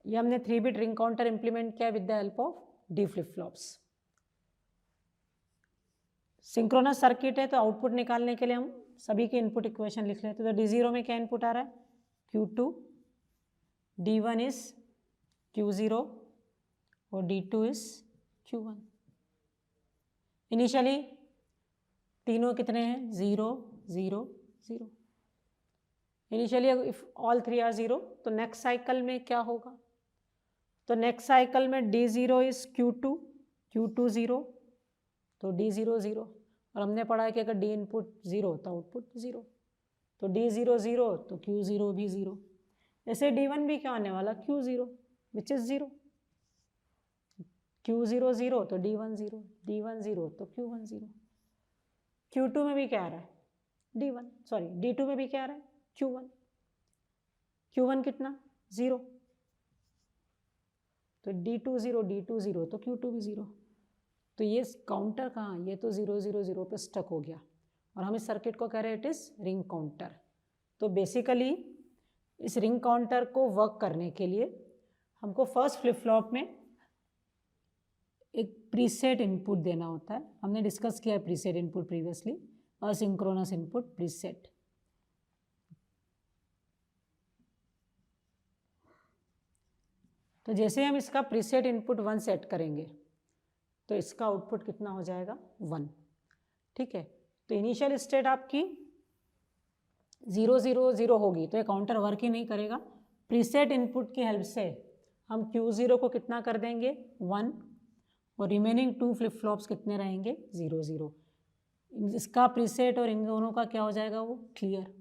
ये हमने 3 बिट रिंग काउंटर इंप्लीमेंट किया with the help of D flip flops. Synchronous circuit है, तो आउटपुट निकालने के लिए हम सभी के इनपुट इक्वेशन लिख लेते हैं। तो D0 में क्या इनपुट आ रहा है, Q2, D1 इज Q0 और D2 इज Q1। इनिशियली तीनों कितने हैं, 0 0 0। इनिशियली इफ ऑल 3 आर 0, तो नेक्स्ट साइकिल में क्या होगा, तो नेक्स्ट साइकिल में D0 इज Q2 Q2 0, तो D0 0। और हमने पढ़ा है कि अगर D इनपुट 0 तो आउटपुट 0, तो D0 0 तो Q0 भी 0। ऐसे D1 भी क्या आने वाला, Q0 विच इज 0, Q0 0 तो D1 0, D1 0 तो Q1 0। Q2 में भी क्या आ रहा है, D1, सॉरी D2 में भी क्या आ रहा है, Q1, Q1 कितना 0, तो D2 0 D2 0 तो Q2 भी 0। तो ये काउंटर कहाँ, ये तो 0 0 0 पे स्टक हो गया, और हम इस सर्किट को कह रहे हैं इट इज रिंग काउंटर। तो बेसिकली इस रिंग काउंटर को वर्क करने के लिए हमको फर्स्ट फ्लिप फ्लॉप में एक प्रीसेट इनपुट देना होता है। हमने डिस्कस किया है preset input previously, asynchronous input preset. तो जैसे हम इसका प्रीसेट इनपुट 1 सेट करेंगे तो इसका आउटपुट कितना हो जाएगा, 1। ठीक है, तो इनिशियल स्टेट आपकी 0 0 0 होगी, तो ये काउंटर वर्क ही नहीं करेगा। प्रीसेट इनपुट की हेल्प से हम Q0 को कितना कर देंगे, 1, और रिमेनिंग 2 फ्लिप फ्लॉप्स कितने रहेंगे, 0 0। इसका प्रीसेट और इन दोनों का क्या हो जाएगा, वो क्लियर।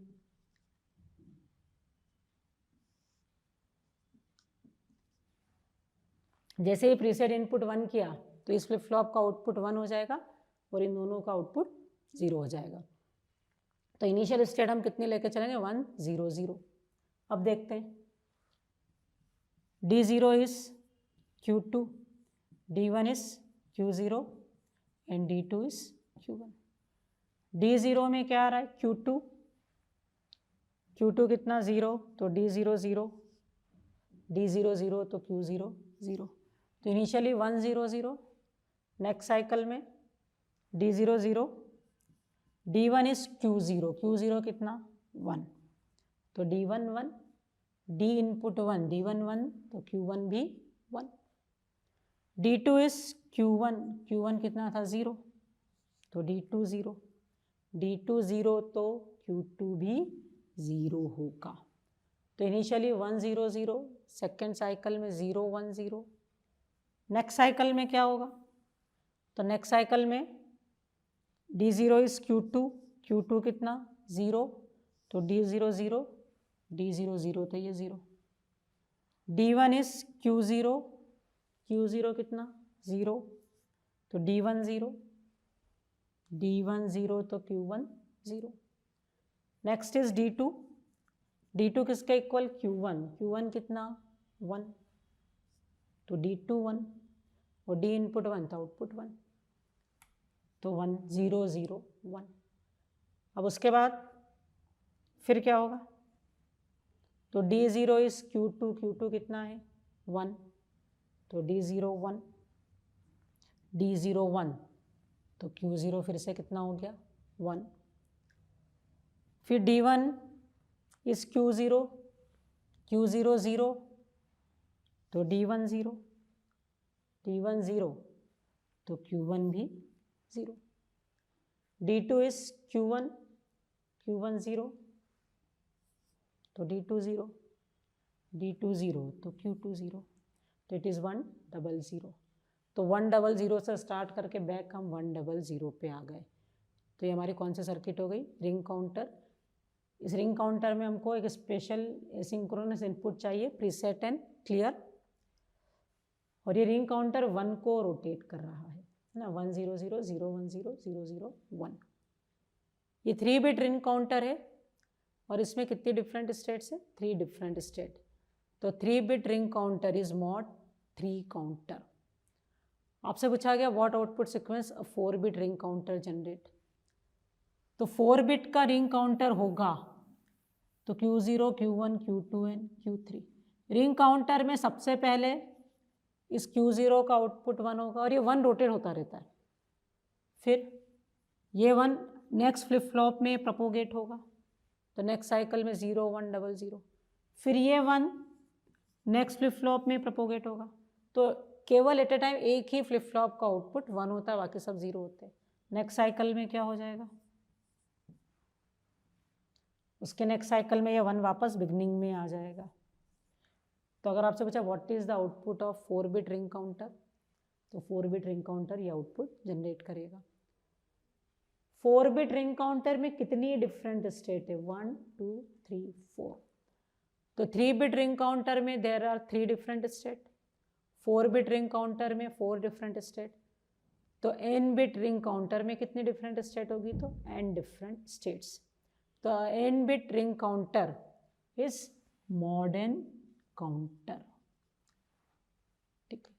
जैसे ही प्रीसेट इनपुट 1 किया तो इस फ्लिप फ्लॉप का आउटपुट 1 हो जाएगा और इन दोनों का आउटपुट 0 हो जाएगा। तो इनिशियल स्टेट हम कितने लेके चलेंगे, 1 0 0। अब देखते हैं, D0 is Q2, D1 is Q0 and D2 is Q1। D0 में क्या आ रहा है, Q2, Q2 कितना 0, तो D0 0, D0 0 तो Q0 0। तो इनिशियली 1 0 0, नेक्स्ट साइकिल में D0 0, D1 is Q0, Q0 कितना 1, तो D1 1, D इनपुट 1, D1 1 तो Q1 भी 1। D2 इज Q1, Q1 कितना था 0, तो D2 0, D2 0 तो Q2 भी 0 होगा। तो इनिशियली 1 0 0, सेकेंड साइकिल में 0 1 0। नेक्स्ट साइकिल में क्या होगा, तो नेक्स्ट साइकिल में D0 इज Q2, Q2 कितना 0, तो D0 0, D0 0 तो ये 0। D1 इज Q0, Q0 कितना 0, तो D1 0, D1 0 तो Q1 0। Next is D2, D2 किसके इक्वल, Q1, Q1 कितना 1, तो D2 1, और D इनपुट 1 तो आउटपुट 1, तो 1 0 0 1। अब उसके बाद फिर क्या होगा, तो D0 इज Q2, Q2 कितना है 1, तो D0 1, D0 1 तो Q0 फिर से कितना हो गया 1। फिर D1 इज Q0, Q0 0 तो D1 0, D1 0 तो Q1 भी 0, D2 इज Q1, Q1 0 तो D2 0, D2 0 तो Q2 0, तो इट इज़ 1 0 0। तो 1 0 0 से स्टार्ट करके बैक हम 1 0 0 पे आ गए। तो ये हमारी कौन सी सर्किट हो गई? Ring counter. इस रिंग काउंटर में हमको एक स्पेशल एसिंक्रोनस इनपुट चाहिए, प्रीसेट एंड क्लियर, और ये रिंग काउंटर 1 को रोटेट कर रहा है ना, 1 0 0 0 1 0 0 0 1। ये 3 बिट रिंग काउंटर है और इसमें कितनी डिफरेंट स्टेट्स है? 3 डिफरेंट स्टेट। तो 3 bit ring counter is mod 3 counter. आपसे पूछा गया what output sequence 4 bit ring counter generate. तो 4 बिट का रिंग काउंटर होगा तो Q0, Q1, Q2 and Q3। Ring counter में सबसे पहले इस Q0 का आउटपुट 1 होगा और ये 1 रोटेट होता रहता है। फिर ये 1 नेक्स्ट फ्लिप फ्लॉप में प्रोपोगेट होगा, तो नेक्स्ट साइकिल में 0 1 0 0। फिर ये 1 नेक्स्ट फ्लिप फ्लॉप में प्रोपोगेट होगा, तो केवल एट ए टाइम एक ही फ्लिप फ्लॉप का आउटपुट 1 होता है, बाकी सब 0 होते हैं। नेक्स्ट साइकिल में क्या हो जाएगा? उसके नेक्स्ट साइकिल में ये 1 वापस बिगनिंग में आ जाएगा। तो अगर आपसे पूछा what is the output of 4 bit ring counter, तो 4 बिट रिंग काउंटर ये आउटपुट जनरेट करेगा। 4 बिट रिंग काउंटर में कितनी डिफरेंट स्टेट है? 1 2 3 4। तो 3 बिट रिंग काउंटर में there are 3 different state, 4 bit ring counter में 4 डिफरेंट स्टेट। तो n बिट रिंग काउंटर में कितनी डिफरेंट स्टेट होगी? तो n डिफरेंट स्टेट्स। तो n bit ring counter is mod n counter. ठीक है,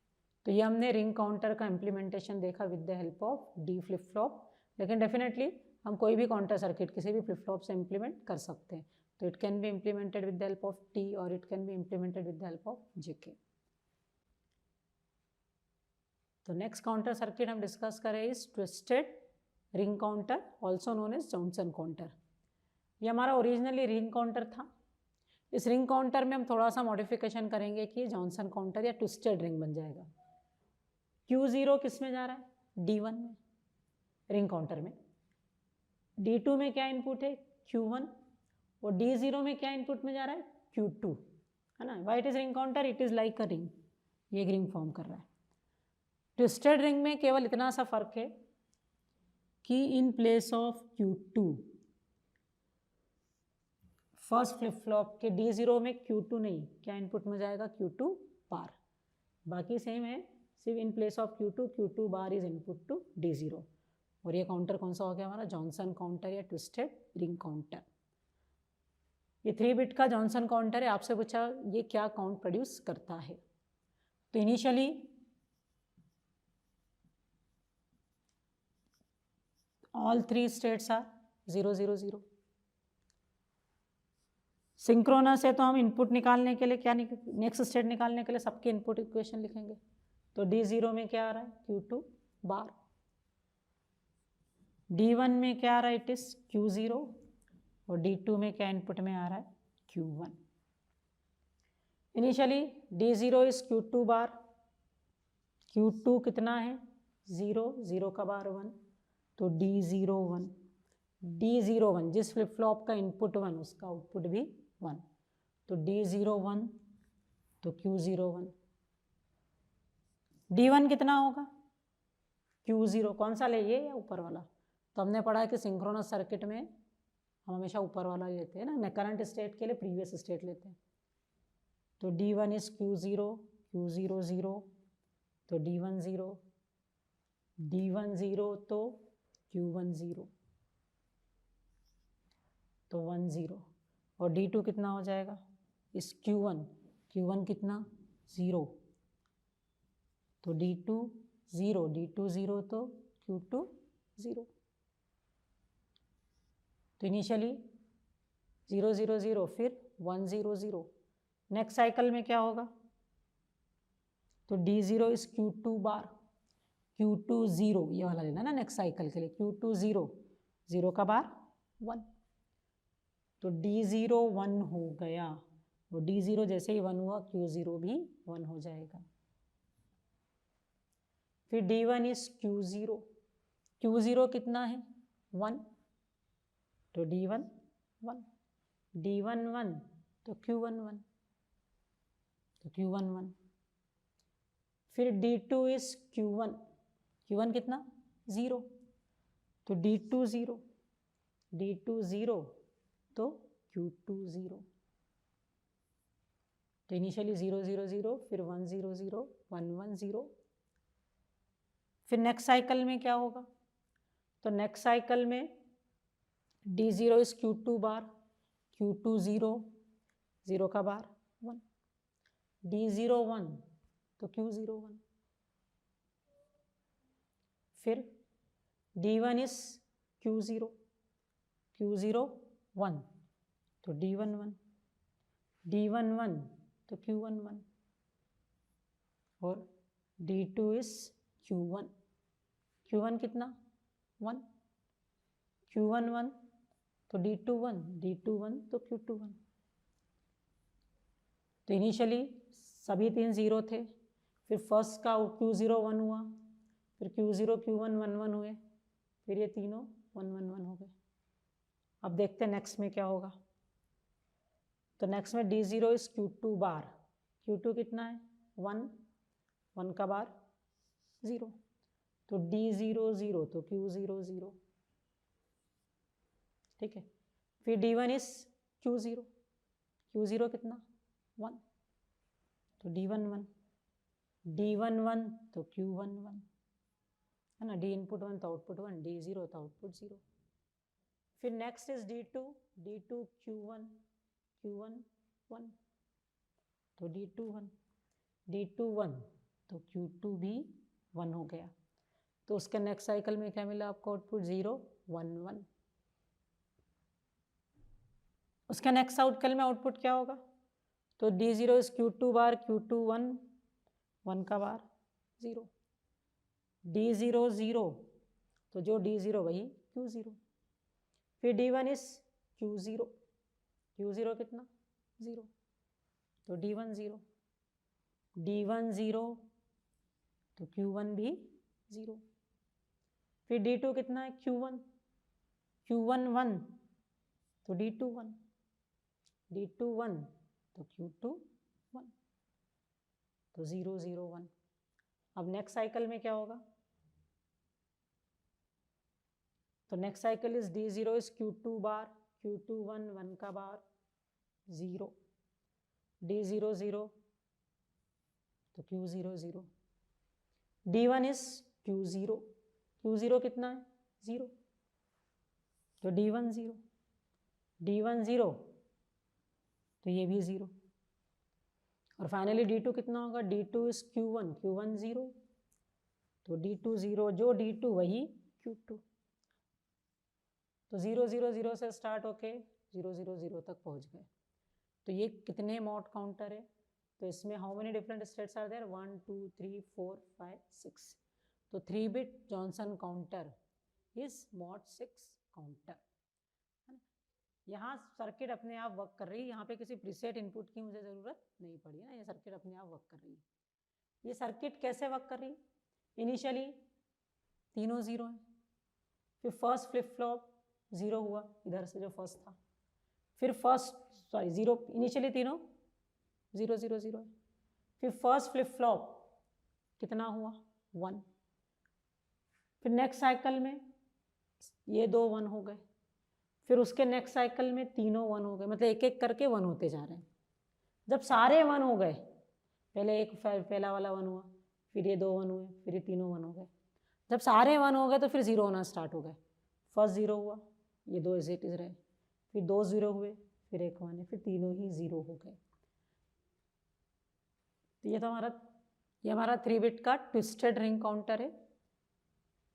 तो ये हमने रिंग काउंटर का इम्प्लीमेंटेशन देखा with the help of D flip flop. लेकिन डेफिनेटली हम कोई भी काउंटर सर्किट किसी भी फ्लिप फ्लॉप से इम्प्लीमेंट कर सकते हैं। तो it can be implemented with the help of T और it can be implemented with the help of JK. तो नेक्स्ट काउंटर सर्किट हम डिस्कस करें is twisted ring counter, also known as Johnson counter. ये हमारा originally ring counter था। इस ring counter में हम थोड़ा सा मॉडिफिकेशन करेंगे कि जॉनसन काउंटर या ट्विस्टेड रिंग बन जाएगा। Q0 किस में जा रहा है? D1 में, रिंग काउंटर में। D2 में क्या इनपुट है? Q1। और D0 में क्या इनपुट में जा रहा है? Q2, है ना। Why it is ring counter? It is like a ring, ये एक रिंग फॉर्म कर रहा है। ट्विस्टेड रिंग में केवल इतना सा फर्क है कि इन place of Q2 first flip flop के D0 में Q2 नहीं, क्या इनपुट में जाएगा? Q2 बार। बाकी सेम है, सिर्फ in place of Q2 bar is input to D0। और ये काउंटर कौन सा हो गया हमारा? जॉनसन काउंटर या ट्विस्टेड रिंग काउंटर। ये 3 बिट का जॉनसन काउंटर है। आपसे पूछा ये क्या काउंट प्रोड्यूस करता है? तो initially all 3 states are 0 0 0। Synchronous है तो हम इनपुट निकालने के लिए क्या नेक्स्ट स्टेट निकालने के लिए सबके इनपुट इक्वेशन लिखेंगे। तो D0 में क्या आ रहा है? Q2 बार। D1 में क्या आ रहा है? It is Q0। और D2 में क्या इनपुट में आ रहा है? Q1। Initially D0 is Q2 bar, Q2 कितना है? 0, 0 का बार 1, तो D0 1, D0 1 जिस फ्लिप फ्लॉप का इनपुट 1 उसका आउटपुट भी 1, तो D0 1 तो Q0 1। D1 कितना होगा? Q0, कौन सा ले, ये या ऊपर वाला? तो हमने पढ़ा है कि सिंक्रोनस सर्किट में हम हमेशा ऊपर वाला लेते हैं ना, करंट स्टेट के लिए प्रीवियस स्टेट लेते हैं। तो D1 इज Q0, Q0 0, तो D1 0, D1 0 तो Q1 0, तो 1 0। और D2 कितना हो जाएगा? इस Q1 कितना? 0, तो D2 0, D2 0 तो Q2 0। तो इनिशियली 0 0 0, फिर 1 0 0। नेक्स्ट साइकिल में क्या होगा? तो D0 is Q2 bar, Q2 0, ये वाला लेना ना नेक्स्ट साइकिल के लिए। Q2 0, 0 का बार 1, तो D0 1 हो गया। वो D0 जैसे ही 1 हुआ Q0 भी 1 हो जाएगा। फिर D1 इज Q0, Q0 कितना है 1, तो D1 1, D1 1 तो Q1 1, तो Q1 1। फिर D2 इज Q1, Q1 कितना 0, तो D2 0, D2 0 तो Q2 0। तो इनिशियली 0 0 0, फिर 1 0 0, 1 1 0। फिर नेक्स्ट साइकिल में क्या होगा, तो नेक्स्ट साइकिल में D0 is Q2 bar, Q2 0, 0 का बार 1, D0 1 तो Q0 1। फिर D1 इज Q0, Q0 1 तो D1 1, D1 1 तो Q1 1। और D2 इज Q1, Q1 कितना 1, Q1 1 तो D2 1, D2 1 तो Q2 1। तो इनिशियली सभी 3 0 थे, फिर फर्स्ट का Q0 1 हुआ, फिर Q0 Q1 1 1 हुए, फिर ये तीनों 1 1 1 हो गए। अब देखते हैं नेक्स्ट में क्या होगा। तो नेक्स्ट में D0 is Q2 bar, Q2 कितना है 1, 1 का बार 0, तो D0 0 तो Q0 0, ठीक है। फिर D1 इज Q0, Q0 कितना 1, तो D1 1, D1 1 तो Q1 1, है ना, D इनपुट 1 तो आउटपुट 1, D0 तो आउटपुट 0। फिर next is D2, D2 Q1, Q1 1 तो D2 1, D2 1 तो Q2 भी 1 हो गया। तो उसके नेक्स्ट साइकिल में क्या मिला आपको आउटपुट 0 1 1। उसके नेक्स्ट साइकिल में आउटपुट क्या होगा, तो D0 is Q2 bar, Q2 1, 1 का बार 0, D0 0 तो जो D0 वही Q0। फिर D1 इज Q0, Q0 कितना 0, तो D1 0, D1 0 तो Q1 भी 0। फिर D2 कितना है Q1, Q1 1 तो D2 1, D2 1 तो Q2 1, तो 0 0 1। अब नेक्स्ट साइकिल में क्या होगा, तो next cycle is D0 is Q2 bar, Q2 1, 1 का बार 0, D0 0 तो Q0 0, D1 is Q0, Q0 कितना है 0, तो D1 0, D1 0 तो ये भी 0। और फाइनली D2 कितना होगा, D2 इज Q1, Q1 0 तो D2 0, जो D2 वही Q2। तो 0 0 0 से स्टार्ट होके 0 0 0 तक पहुंच गए। तो ये कितने मॉड काउंटर है, तो इसमें how many different states are there 1 2 3 4 5 6। तो 3 bit Johnson counter is mod 6 counter, है ना। यहाँ सर्किट अपने आप वर्क कर रही है, यहाँ पे किसी प्रीसेट इनपुट की मुझे ज़रूरत नहीं पड़ी है ना, ये सर्किट अपने आप वर्क कर रही है। ये सर्किट कैसे वर्क कर रही है, इनिशियली तीनों 0 हैं, फिर फर्स्ट फ्लिप फ्लॉप 0 हुआ इधर से जो फर्स्ट था, फिर फर्स्ट 0, इनिशियली तीनों 0 0 0 है, फिर फर्स्ट फ्लिप फ्लॉप कितना हुआ 1, फिर नेक्स्ट साइकिल में ये 2 1 हो गए, फिर उसके नेक्स्ट साइकिल में तीनों 1 हो गए, मतलब एक एक करके 1 होते जा रहे हैं। जब सारे 1 हो गए, पहले एक पहला वाला 1 हुआ, फिर ये 2 1 हुए, फिर ये तीनों 1 हो गए, जब सारे 1 हो गए तो फिर 0 होना स्टार्ट हो गए। फर्स्ट 0 हुआ, ये 2 एज इट इज रहे, फिर 2 0 हुए, फिर एक 1 है, फिर तीनों ही 0 हो गए। तो ये हमारा 3 बिट का ट्विस्टेड रिंग काउंटर है।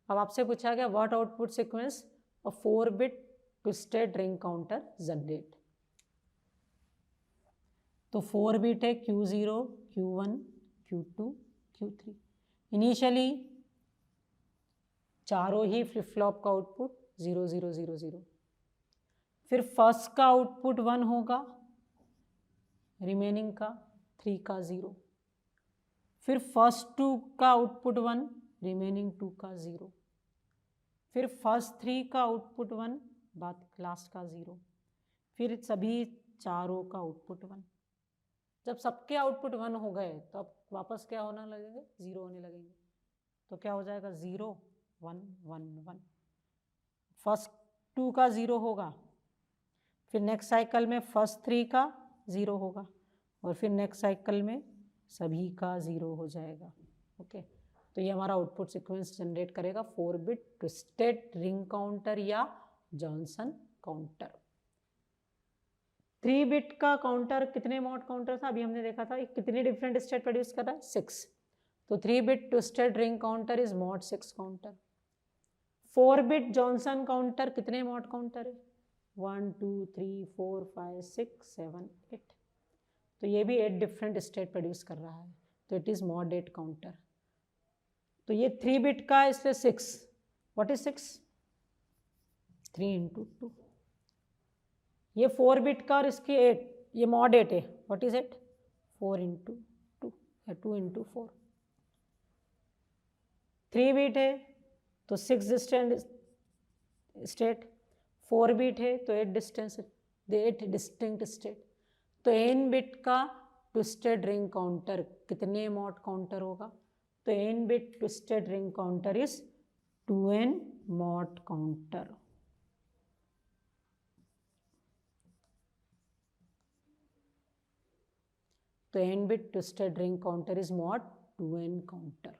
अब आपसे पूछा गया what output sequence a 4 bit twisted ring counter generate. तो 4 बिट है Q0 Q1 Q2 Q3। Initially चारों ही फ्लिप फ्लॉप का आउटपुट 0 0 0 0, फिर फर्स्ट का आउटपुट 1 होगा, रिमेनिंग का 3 का 0, फिर फर्स्ट 2 का आउटपुट 1, रिमेनिंग 2 का 0, फिर फर्स्ट 3 का आउटपुट 1, बाद लास्ट का 0, फिर सभी चारों का आउटपुट 1। जब सबके आउटपुट 1 हो गए तो अब वापस क्या होना लगेंगे, 0 होने लगेंगे। तो क्या हो जाएगा, 0 1 1 1। फर्स्ट 2 का 0 होगा, फिर नेक्स्ट साइकिल में फर्स्ट 3 का 0 होगा, और फिर नेक्स्ट साइकिल में सभी का 0 हो जाएगा। ओके, तो ये हमारा आउटपुट सीक्वेंस जनरेट करेगा 4 बिट ट्विस्टेड रिंग काउंटर या जॉनसन काउंटर। 3 बिट का काउंटर कितने मॉड काउंटर था, अभी हमने देखा था, कितने डिफरेंट स्टेट प्रोड्यूस कर रहा है, 6। तो 3 bit twisted ring counter is mod 6 counter. 4 bit Johnson counter कितने मॉड काउंटर है, 1 2 3 4 5 6 7 8। तो ये भी 8 डिफरेंट स्टेट प्रोड्यूस कर रहा है, तो इट इज मॉड 8 काउंटर। तो ये 3 बिट का, इसलिए 6, व्हाट इज 6, 3 इंटू 2। ये 4 बिट का और इसकी 8, ये मॉड 8 है, व्हाट इज 8, 4 इंटू 2 या 2 इंटू 4। 3 बिट है तो 6 डिस्टेंट स्टेट, 4 बिट है तो 8 डिस्टिंक्ट स्टेट। तो n बिट का ट्विस्टेड रिंग काउंटर कितने मॉड काउंटर होगा, तो n bit twisted ring counter is 2n mod counter. तो n bit twisted ring counter is mod 2n counter.